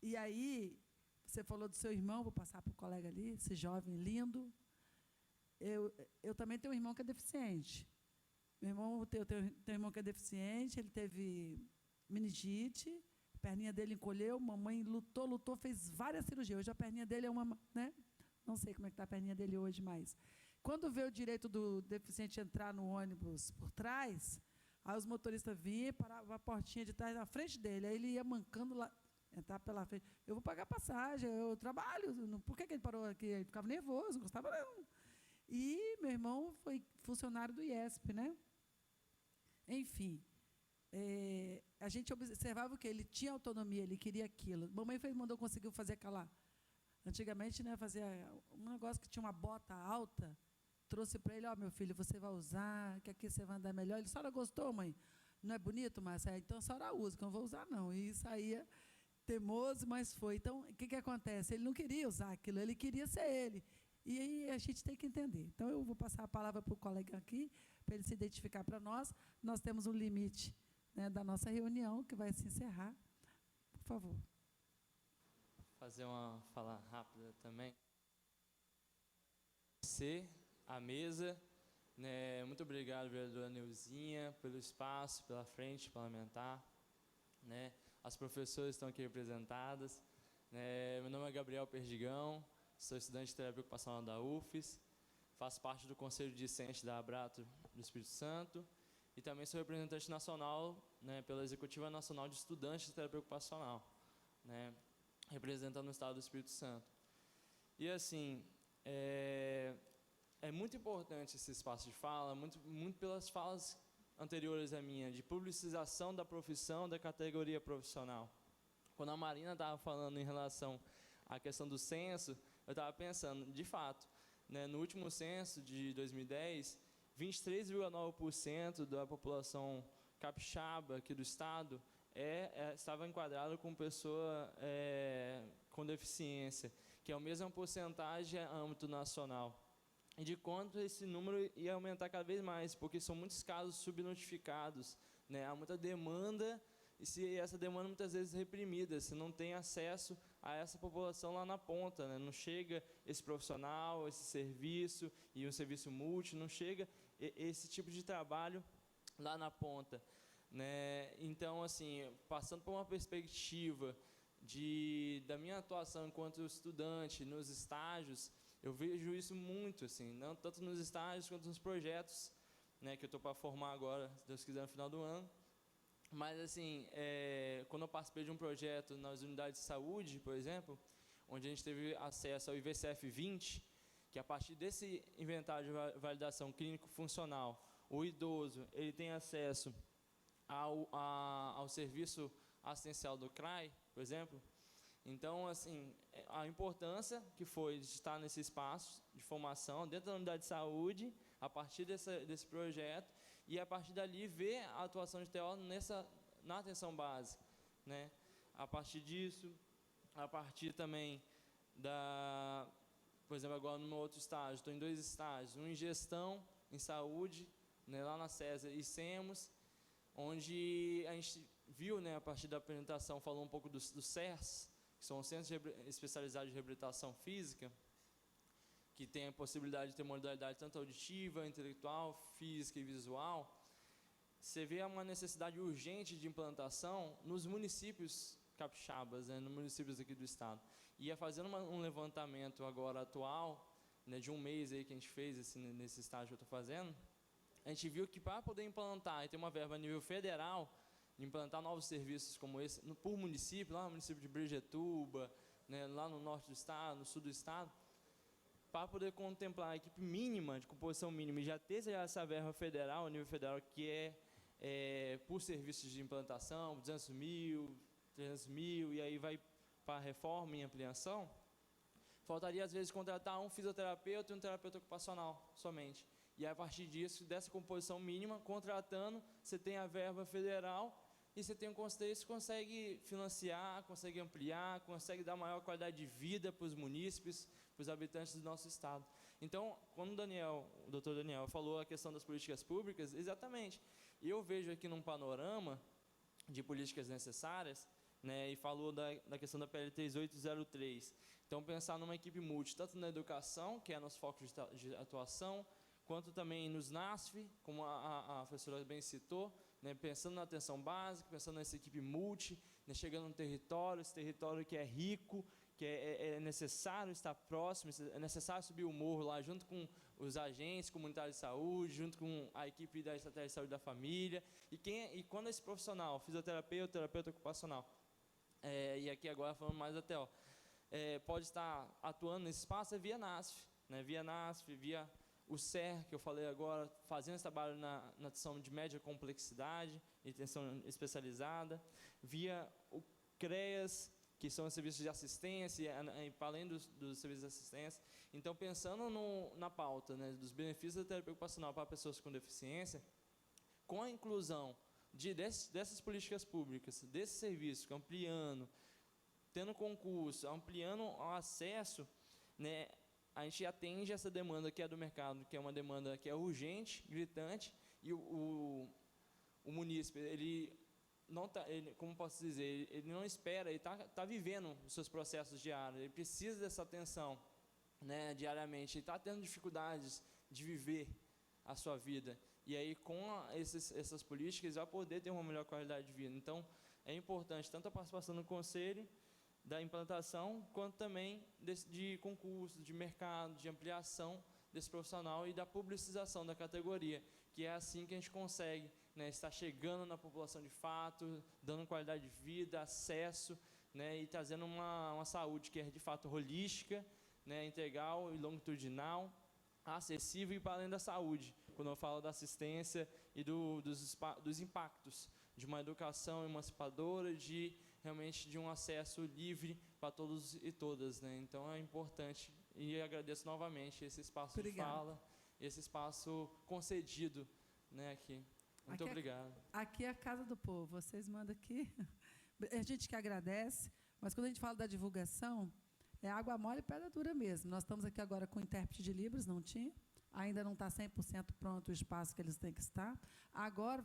E aí, você falou do seu irmão, vou passar para o colega ali, esse jovem lindo. Eu também tenho um irmão que é deficiente. Meu irmão, tenho um irmão que é deficiente, ele teve meningite, a perninha dele encolheu, mamãe lutou, fez várias cirurgias. Hoje a perninha dele é uma... Né? Não sei como é que está a perninha dele hoje, mas... Quando vê o direito do deficiente entrar no ônibus por trás, aí os motoristas vinham e paravam a portinha de trás na frente dele. Aí ele ia mancando lá, entrar pela frente. Eu vou pagar passagem, eu trabalho. Por que ele parou aqui? Ele ficava nervoso, não gostava não. E meu irmão foi funcionário do IESP, né? Enfim, a gente observava o quê? Ele tinha autonomia, ele queria aquilo. Mamãe conseguiu fazer aquela... Antigamente, né, fazia um negócio que tinha uma bota alta, trouxe para ele, meu filho, você vai usar, que aqui você vai andar melhor. Ele, a senhora gostou, mãe? Não é bonito, mas então a senhora usa, que eu não vou usar, não. E saía teimoso, mas foi. Então, o que acontece? Ele não queria usar aquilo, ele queria ser ele. E aí a gente tem que entender. Então, eu vou passar a palavra para o colega aqui, para ele se identificar para nós. Nós temos um limite, né, da nossa reunião, que vai se encerrar. Por favor. Fazer uma fala rápida também. A mesa, né? Muito obrigado, vereadora Neuzinha, pelo espaço, pela frente parlamentar, né? As professoras estão aqui representadas, né? Meu nome é Gabriel Perdigão, sou estudante de terapia ocupacional da UFES, faço parte do Conselho Discente da Abrato do Espírito Santo e também sou representante nacional, né, pela Executiva Nacional de Estudantes de Terapia Ocupacional, né, representando o Estado do Espírito Santo. E assim, é muito importante esse espaço de fala, muito pelas falas anteriores à minha, de publicização da profissão, da categoria profissional. Quando a Marina estava falando em relação à questão do censo, eu estava pensando, de fato, né, no último censo de 2010, 23,9% da população capixaba aqui do estado estava enquadrado com pessoa com deficiência, que é a mesma porcentagem a âmbito nacional. E de quanto esse número ia aumentar cada vez mais, porque são muitos casos subnotificados, né? Há muita demanda, e essa demanda muitas vezes reprimida, se não tem acesso a essa população lá na ponta, né? Não chega esse profissional, esse serviço, e um serviço multi, não chega esse tipo de trabalho lá na ponta, né? Então, assim, passando por uma perspectiva da minha atuação enquanto estudante nos estágios, eu vejo isso muito, assim, não tanto nos estágios quanto nos projetos né, que eu estou para formar agora, se Deus quiser, no final do ano. Mas, assim, quando eu participei de um projeto nas unidades de saúde, por exemplo, onde a gente teve acesso ao IVCF 20, que a partir desse inventário de validação clínico-funcional, o idoso ele tem acesso ao serviço assistencial do CRAI, por exemplo. Então, assim, a importância que foi de estar nesse espaço de formação dentro da unidade de saúde, a partir desse projeto, e a partir dali ver a atuação de TO na atenção básica, né? A partir disso, a partir também por exemplo, agora no meu outro estágio, estou em 2 estágios, um em gestão, em saúde, né, lá na César e SEMOS, onde a gente viu, né, a partir da apresentação, falou um pouco dos CERS, que são os Centros Especializados de Reabilitação Física, que tem a possibilidade de ter modalidade tanto auditiva, intelectual, física e visual. Você vê uma necessidade urgente de implantação nos municípios capixabas, né, nos municípios aqui do estado. E fazendo um levantamento agora atual, né, de um mês aí que a gente fez nesse estágio que eu estou fazendo, a gente viu que para poder implantar e ter uma verba a nível federal, implantar novos serviços como esse, por município, lá no município de Brijetuba, né, lá no norte do estado, no sul do estado, para poder contemplar a equipe mínima, de composição mínima, e já ter essa verba federal, a nível federal, que é por serviços de implantação, 200 mil, 300 mil, e aí vai para a reforma e ampliação, faltaria às vezes contratar um fisioterapeuta e um terapeuta ocupacional somente. E a partir disso, dessa composição mínima, contratando, você tem a verba federal e você tem um conselho, você consegue financiar, consegue ampliar, consegue dar maior qualidade de vida para os munícipes, para os habitantes do nosso estado. Então, quando o doutor Daniel falou a questão das políticas públicas, exatamente, eu vejo aqui num panorama de políticas necessárias, né, e falou da questão da PL 3803. Então, pensar numa equipe multi, tanto na educação, que é nosso foco de atuação, quanto também nos NASF, como a professora bem citou, né, pensando na atenção básica, pensando nessa equipe multi, né, chegando no território, esse território que é rico, que é necessário estar próximo, é necessário subir o morro lá junto com os agentes comunitários de saúde, junto com a equipe da estratégia de saúde da família, e quando esse profissional, fisioterapeuta, terapeuta ocupacional, e aqui agora falando mais da TO, pode estar atuando nesse espaço, é via NASF, né, via o CER, que eu falei agora, fazendo esse trabalho na atenção de média complexidade, e atenção especializada, via o CREAS, que são os serviços de assistência, para além dos serviços de assistência. Então, pensando na pauta, né, dos benefícios da terapia ocupacional para pessoas com deficiência, com a inclusão dessas políticas públicas, desse serviço, ampliando, tendo concurso, ampliando o acesso, né, a gente atende essa demanda que é do mercado, que é uma demanda que é urgente, gritante, e o munícipe, ele não tá, como posso dizer, ele não espera, ele tá vivendo os seus processos diários, ele precisa dessa atenção, né, diariamente, ele está tendo dificuldades de viver a sua vida, e aí com essas políticas ele vai poder ter uma melhor qualidade de vida. Então é importante tanto a participação no conselho da implantação, quanto também de concurso, de mercado, de ampliação desse profissional e da publicização da categoria, que é assim que a gente consegue, né, estar chegando na população de fato, dando qualidade de vida, acesso, né, e trazendo uma saúde que é de fato holística, né, integral e longitudinal, acessível e para além da saúde, quando eu falo da assistência e dos impactos de uma educação emancipadora, realmente de um acesso livre para todos e todas, né? Então é importante, e agradeço novamente esse espaço de fala, esse espaço concedido, né, aqui. Muito obrigado. Aqui é a Casa do Povo, vocês mandam aqui. A gente que agradece, mas quando a gente fala da divulgação, é água mole e pedra dura mesmo. Nós estamos aqui agora com o intérprete de Libras, não tinha, ainda não está 100% pronto o espaço que eles têm que estar. Agora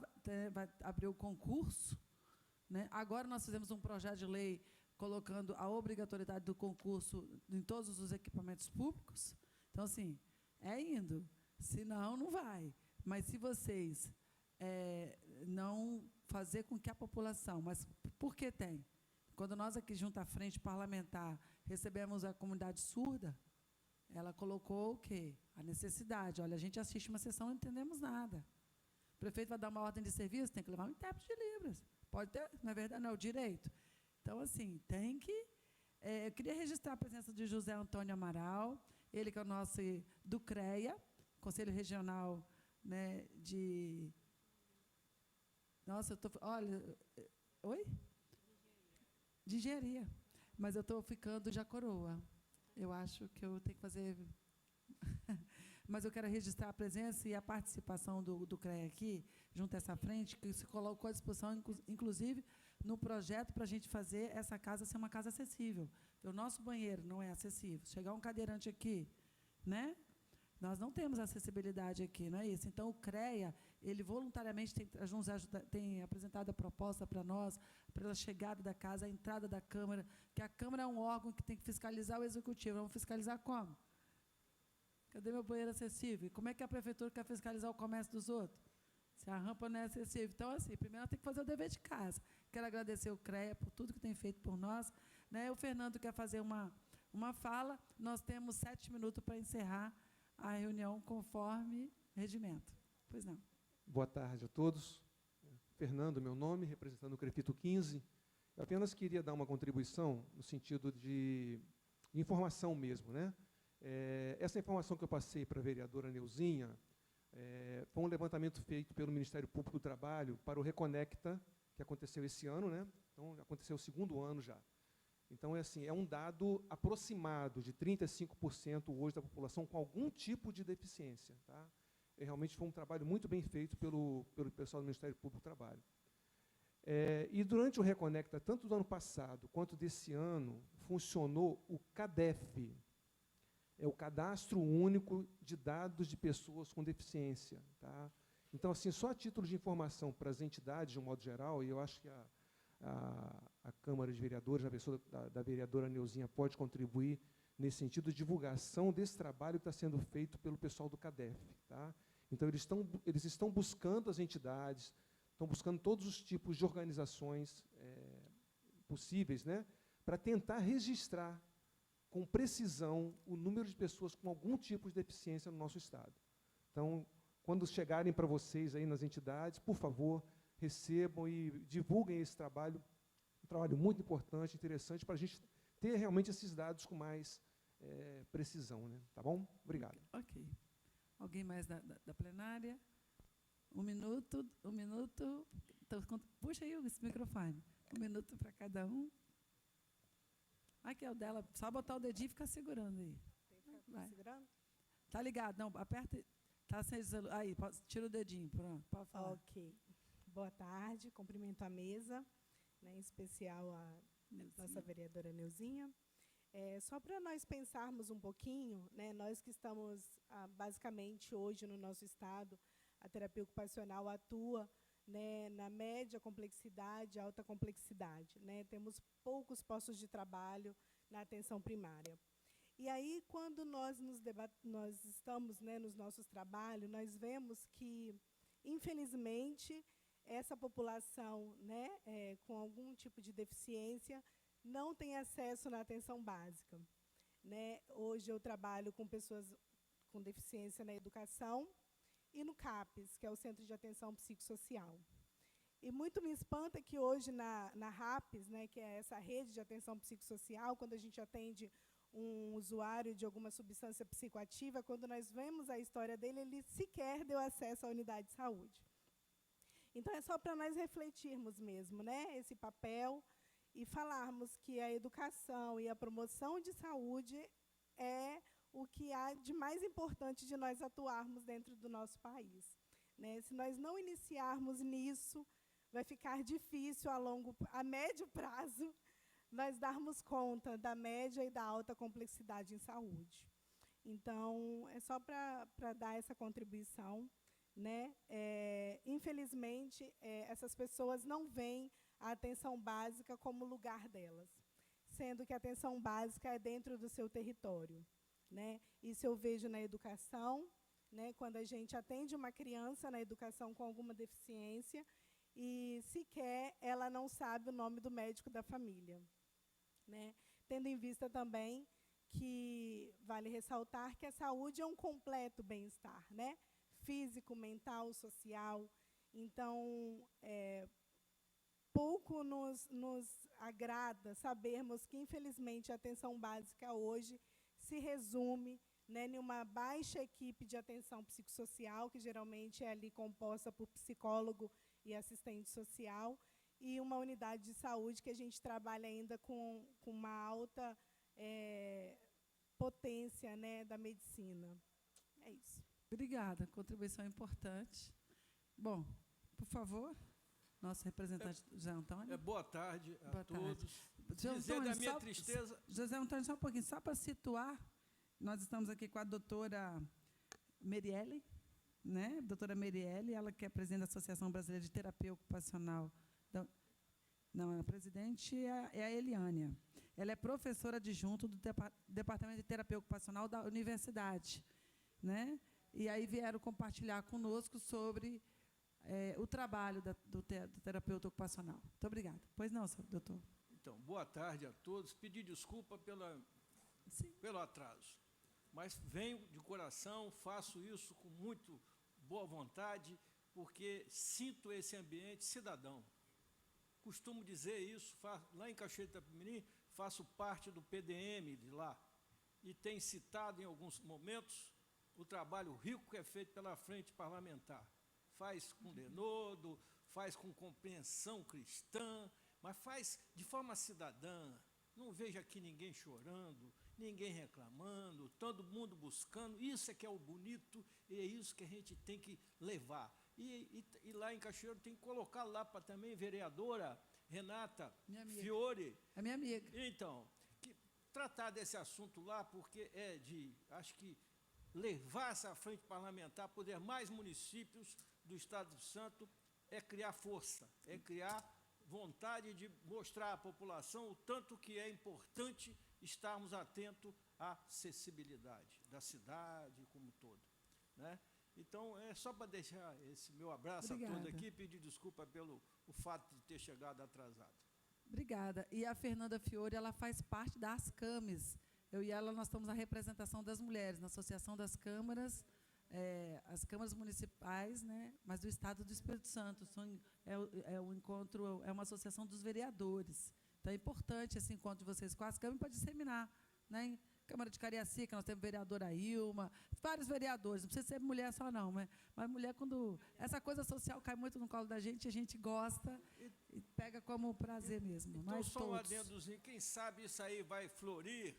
vai abrir o concurso, né? Agora nós fizemos um projeto de lei colocando a obrigatoriedade do concurso em todos os equipamentos públicos. Então, assim, indo. Senão, não vai. Mas se vocês não fazer com que a população... Mas por que tem? Quando nós aqui, junto à frente parlamentar, recebemos a comunidade surda, ela colocou o quê? A necessidade. Olha, a gente assiste uma sessão e não entendemos nada. prefeito vai dar uma ordem de serviço, tem que levar um intérprete de Libras. Pode ter, na verdade, não é o direito. Então, assim, tem que... eu queria registrar a presença de José Antônio Amaral, ele que é o nosso do CREA, Conselho Regional, né, de... Nossa, eu estou... Olha... Oi? De engenharia. Mas eu estou ficando já coroa. Eu acho que eu tenho que fazer... Mas eu quero registrar a presença e a participação do CREA aqui, junto a essa frente, que se colocou à disposição, inclusive, no projeto para a gente fazer essa casa ser uma casa acessível. O nosso banheiro não é acessível. Chegar um cadeirante aqui, né? Nós não temos acessibilidade aqui, não é isso? Então, o CREA, ele voluntariamente tem apresentado a proposta para nós, pela chegada da casa, a entrada da Câmara, que a Câmara é um órgão que tem que fiscalizar o Executivo. Vamos fiscalizar como? Cadê meu banheiro acessível? E como é que a Prefeitura quer fiscalizar o comércio dos outros? Se a rampa não é acessível. Então, assim, primeiro tem que fazer o dever de casa. Quero agradecer o CREA por tudo que tem feito por nós. Né? O Fernando quer fazer uma fala. Nós temos 7 minutos para encerrar a reunião conforme regimento. Pois não. Boa tarde a todos. Fernando, meu nome, representando o CREFITO 15. Eu apenas queria dar uma contribuição no sentido de informação mesmo, né? Essa informação que eu passei para a vereadora Neuzinha foi um levantamento feito pelo Ministério Público do Trabalho para o Reconecta, que aconteceu esse ano, né? Então, aconteceu o 2º ano já. Então, é um dado aproximado de 35% hoje da população com algum tipo de deficiência. Tá? Realmente foi um trabalho muito bem feito pelo pessoal do Ministério Público do Trabalho. E durante o Reconecta, tanto do ano passado quanto desse ano, funcionou o CADEF, é o Cadastro Único de Dados de Pessoas com Deficiência. Tá? Então, assim, só a título de informação para as entidades, de um modo geral, e eu acho que a Câmara de Vereadores, a pessoa da vereadora Neuzinha, pode contribuir nesse sentido de divulgação desse trabalho que está sendo feito pelo pessoal do CADEF. Tá? Então, eles estão buscando as entidades, estão buscando todos os tipos de organizações possíveis, né, para tentar registrar com precisão o número de pessoas com algum tipo de deficiência no nosso Estado. Então, quando chegarem para vocês aí nas entidades, por favor, recebam e divulguem esse trabalho, um trabalho muito importante, interessante, para a gente ter realmente esses dados com mais precisão. Né? Tá bom? Obrigado. Ok. Alguém mais da plenária? 1 minuto, 1 minuto. Então, puxa aí esse microfone. 1 minuto para cada um. Aqui é o dela, só botar o dedinho e ficar segurando aí. Vai. Segurando? Tá ligado? Não, aperta. Tá sem aí, tira o dedinho, pronto, pode falar. Ok. Boa tarde, cumprimento a mesa, né, em especial a nossa vereadora Neuzinha. Só para nós pensarmos um pouquinho, né, nós que estamos, basicamente, hoje no nosso estado, a terapia ocupacional atua, né, na média complexidade, alta complexidade. Né? Temos poucos postos de trabalho na atenção primária. E aí, quando nós estamos, né, nos nossos trabalhos, nós vemos que, infelizmente, essa população, né, com algum tipo de deficiência não tem acesso na atenção básica. Né? Hoje eu trabalho com pessoas com deficiência na educação, e no CAPES, que é o Centro de Atenção Psicossocial. E muito me espanta que hoje na RAPES, né, que é essa rede de atenção psicossocial, quando a gente atende um usuário de alguma substância psicoativa, quando nós vemos a história dele, ele sequer deu acesso à unidade de saúde. Então, é só para nós refletirmos mesmo, né, esse papel e falarmos que a educação e a promoção de saúde é o que há de mais importante de nós atuarmos dentro do nosso país. Né? Se nós não iniciarmos nisso, vai ficar difícil a médio prazo nós darmos conta da média e da alta complexidade em saúde. Então, é só para dar essa contribuição. Né? Infelizmente, essas pessoas não veem a atenção básica como lugar delas, sendo que a atenção básica é dentro do seu território. Né? Isso eu vejo na educação, né? Quando a gente atende uma criança na educação com alguma deficiência e sequer ela não sabe o nome do médico da família. Né? Tendo em vista também que vale ressaltar que a saúde é um completo bem-estar, né? Físico, mental, social. Então, pouco nos agrada sabermos que, infelizmente, a atenção básica hoje se resume, né, em uma baixa equipe de atenção psicossocial, que geralmente é ali composta por psicólogo e assistente social, e uma unidade de saúde que a gente trabalha ainda com uma alta potência, né, da medicina. É isso. Obrigada, contribuição importante. Bom, por favor, nosso representante José Antônio. Boa tarde a Boa tarde. todos. José Dizer Antônio, da minha tristeza... José Antônio, só um pouquinho, só para situar, nós estamos aqui com a doutora Merielle, né? Doutora Merielle, ela que é presidente da Associação Brasileira de Terapia Ocupacional. Não, a presidente é a Eliânia. Ela é professora adjunta do Departamento de Terapia Ocupacional da universidade, né? E aí vieram compartilhar conosco sobre o trabalho do terapeuta ocupacional. Muito obrigada. Pois não, doutor. Então, boa tarde a todos. Pedir desculpa pelo atraso, mas venho de coração, faço isso com muito boa vontade, porque sinto esse ambiente cidadão. Costumo dizer isso, lá em Cachoeira de Itapemirim, faço parte do PDM de lá, e tenho citado em alguns momentos o trabalho rico que é feito pela Frente Parlamentar. Faz com denodo, faz com compreensão cristã, mas faz de forma cidadã. Não vejo aqui ninguém chorando, ninguém reclamando, todo mundo buscando. Isso é que é o bonito e é isso que a gente tem que levar. E lá em Cachoeiro tem que colocar lá para também vereadora Renata Fiore. É minha amiga. Então, tratar desse assunto lá, porque acho que levar essa frente parlamentar, poder mais municípios do Estado Santo, é criar força, é criar vontade de mostrar à população o tanto que é importante estarmos atentos à acessibilidade da cidade como um todo, né? Então, é só para deixar esse meu abraço Obrigada. a todos aqui e pedir desculpa pelo fato de ter chegado atrasado. Obrigada. E a Fernanda Fiore, ela faz parte da ASCAMES. Eu e ela, nós estamos na representação das mulheres, na Associação das Câmaras, as câmaras municipais, né, mas do Estado do Espírito Santo. Um encontro, é uma associação dos vereadores. Então, é importante esse encontro de vocês com as câmaras para disseminar, né? Câmara de Cariacica, nós temos vereadora Ilma, vários vereadores, não precisa ser mulher só não, mas mulher, quando essa coisa social cai muito no colo da gente, a gente gosta e pega como prazer mesmo. Então, mas só um adendozinho, quem sabe isso aí vai florir,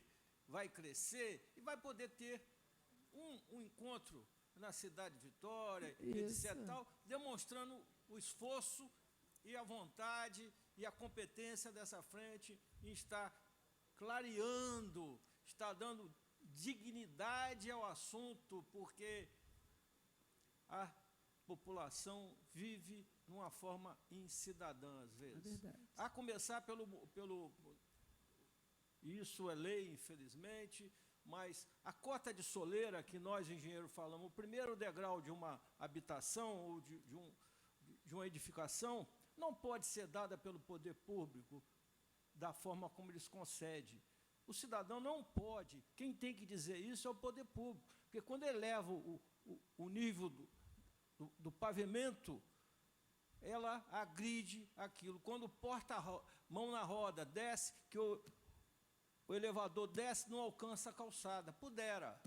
vai crescer e vai poder ter um encontro na cidade de Vitória, etc., tal, demonstrando o esforço e a vontade e a competência dessa frente em estar clareando, está dando dignidade ao assunto, porque a população vive de uma forma incidadã, às vezes. A começar isso é lei, infelizmente, mas a cota de soleira que nós, engenheiros, falamos, o primeiro degrau de uma habitação ou de uma edificação, não pode ser dada pelo poder público da forma como eles concedem. O cidadão não pode. Quem tem que dizer isso é o poder público. Porque quando eleva o nível do pavimento, ela agride aquilo. Quando porta mão na roda, desce, que o elevador desce, não alcança a calçada. Pudera.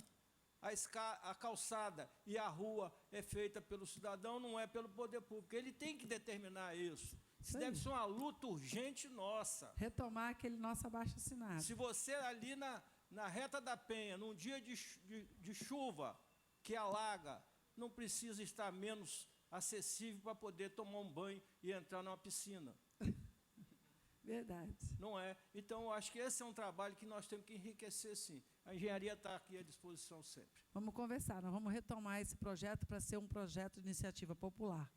A calçada e a rua é feita pelo cidadão, não é pelo poder público. Ele tem que determinar isso. Isso deve ser uma luta urgente nossa. Retomar aquele nosso abaixo-assinado. Se você ali na Reta da Penha, num dia de chuva que alaga, não precisa estar menos acessível para poder tomar um banho e entrar numa piscina. Verdade. Não é? Então, eu acho que esse é um trabalho que nós temos que enriquecer, sim. A engenharia está aqui à disposição sempre. Vamos conversar, nós vamos retomar esse projeto para ser um projeto de iniciativa popular.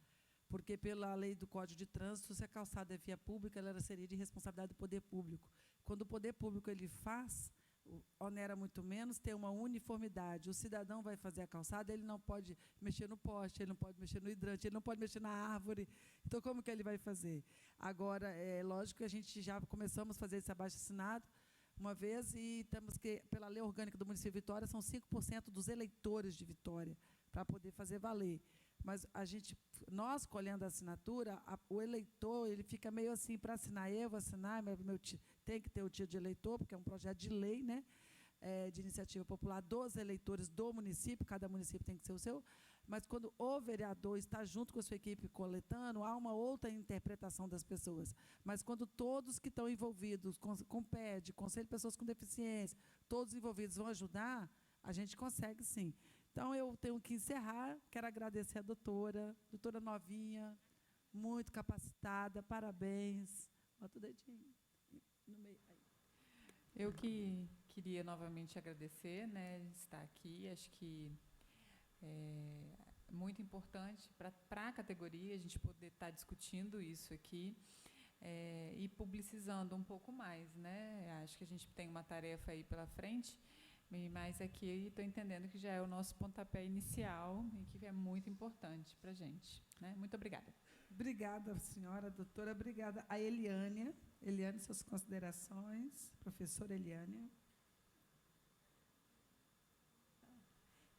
Porque, pela lei do Código de Trânsito, se a calçada é via pública, ela seria de responsabilidade do poder público. Quando o poder público ele faz, onera muito menos, tem uma uniformidade. O cidadão vai fazer a calçada, ele não pode mexer no poste, ele não pode mexer no hidrante, ele não pode mexer na árvore. Então, como que ele vai fazer? Agora, é lógico que a gente já começamos a fazer esse abaixo-assinado uma vez e temos que, pela lei orgânica do município de Vitória, são 5% dos eleitores de Vitória para poder fazer valer. mas nós colhendo a assinatura, o eleitor ele fica meio assim, para assinar, eu vou assinar, tem que ter o título de eleitor, porque é um projeto de lei, né, de iniciativa popular dos eleitores do município, cada município tem que ser o seu, mas quando o vereador está junto com a sua equipe coletando, há uma outra interpretação das pessoas. Mas quando todos que estão envolvidos, com PED, Conselho de Pessoas com Deficiência, todos envolvidos vão ajudar, a gente consegue sim. Então, eu tenho que encerrar, quero agradecer a doutora novinha, muito capacitada, parabéns. Bota o dedinho no meio. Aí. Eu que queria novamente agradecer, né, de estar aqui, acho que é muito importante para a categoria a gente poder estar discutindo isso aqui e publicizando um pouco mais, né? Acho que a gente tem uma tarefa aí pela frente, mas aqui estou entendendo que já é o nosso pontapé inicial e que é muito importante para a gente, né? Muito obrigada. Obrigada, senhora doutora. Obrigada a Eliane. Eliane, suas considerações. Professora Eliane.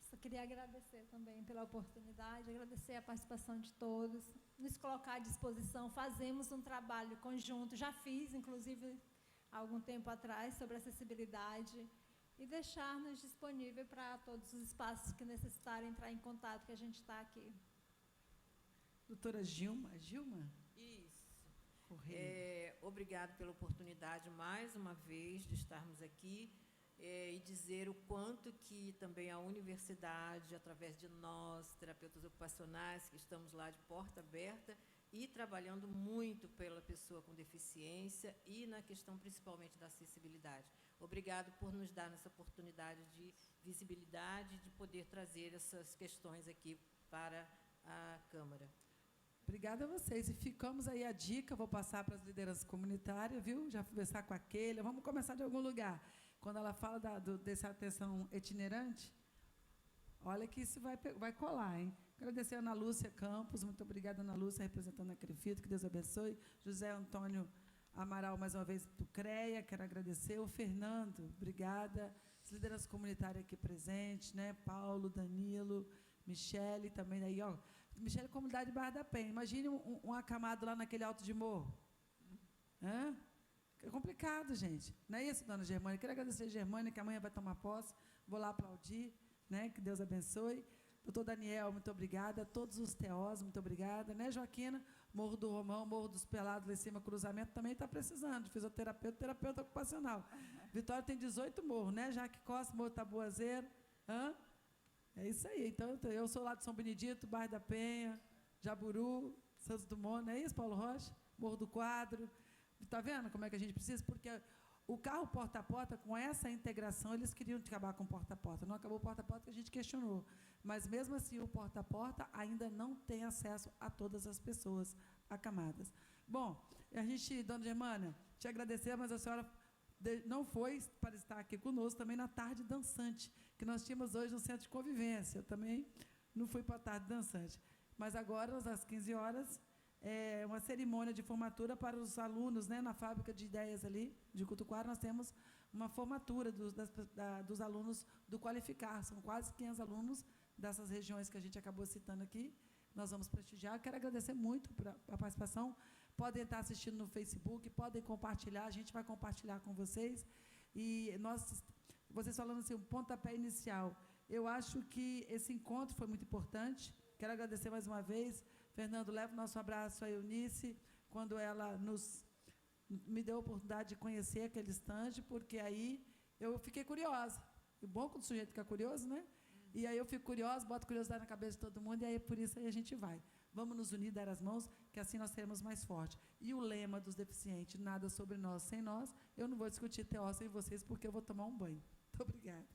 Só queria agradecer também pela oportunidade, agradecer a participação de todos, nos colocar à disposição, fazemos um trabalho conjunto, já fiz, inclusive, há algum tempo atrás, sobre acessibilidade, e deixar-nos disponível para todos os espaços que necessitarem entrar em contato, que a gente está aqui. Doutora Gilma. Isso. Obrigado pela oportunidade, mais uma vez, de estarmos aqui, e dizer o quanto que também a universidade, através de nós, terapeutas ocupacionais, que estamos lá de porta aberta e trabalhando muito pela pessoa com deficiência e na questão principalmente da acessibilidade. Obrigado por nos dar essa oportunidade de visibilidade, de poder trazer essas questões aqui para a Câmara. Obrigada a vocês. E ficamos aí a dica, vou passar para as lideranças comunitárias, viu? Já conversar com a Keila, vamos começar de algum lugar. Quando ela fala dessa atenção itinerante, olha que isso vai colar, hein? Agradecer a Ana Lúcia Campos, muito obrigada, Ana Lúcia, representando a Crefito, que Deus abençoe. José Antônio Amaral, mais uma vez, do CREA, quero agradecer. O Fernando, obrigada. As lideranças comunitárias aqui presentes, né? Paulo, Danilo, Michele, também aí, ó. Michele, comunidade Barra da Penha. Imagine um acamado lá naquele alto de morro. Hã? É complicado, gente. Não é isso, dona Germânia? Quero agradecer a Germânia, que amanhã vai tomar posse. Vou lá aplaudir, né? Que Deus abençoe. Doutor Daniel, muito obrigada. Todos os TOs, muito obrigada. Né, Joaquina? Morro do Romão, Morro dos Pelados, lá em cima, cruzamento, também está precisando de fisioterapeuta, terapeuta ocupacional. Vitória tem 18 morros, né? Jaque Costa, Morro Taboazeiro. Hã? É isso aí. Então, eu sou lá de São Benedito, Bairro da Penha, Jaburu, Santos Dumont, não é isso, Paulo Rocha? Morro do Quadro. Está vendo como é que a gente precisa? Porque o carro porta a porta, com essa integração, eles queriam acabar com o porta a porta. Não acabou o porta a porta, que a gente questionou. Mas, mesmo assim, o porta a porta ainda não tem acesso a todas as pessoas acamadas. Bom, a gente, dona Germânia, te agradecer, mas a senhora não foi para estar aqui conosco também na tarde dançante, que nós tínhamos hoje no Centro de Convivência. Eu também não fui para a tarde dançante. Mas agora, às 15 horas, uma cerimônia de formatura para os alunos, né, na fábrica de ideias ali, de Cutuquara, nós temos uma formatura dos alunos do Qualificar. São quase 500 alunos dessas regiões que a gente acabou citando aqui. Nós vamos prestigiar. Quero agradecer muito a participação. Podem estar assistindo no Facebook, podem compartilhar, a gente vai compartilhar com vocês. E vocês falando assim, um pontapé inicial. Eu acho que esse encontro foi muito importante. Quero agradecer mais uma vez. Fernando, leva o nosso abraço a Eunice, quando ela me deu a oportunidade de conhecer aquele estande, porque aí eu fiquei curiosa. E bom quando o sujeito fica curioso, né? E aí eu fico curiosa, boto curiosidade na cabeça de todo mundo, e aí por isso aí a gente vai. Vamos nos unir, dar as mãos, que assim nós seremos mais fortes. E o lema dos deficientes, nada sobre nós sem nós, eu não vou discutir TO sem vocês, porque eu vou tomar um banho. Muito obrigada.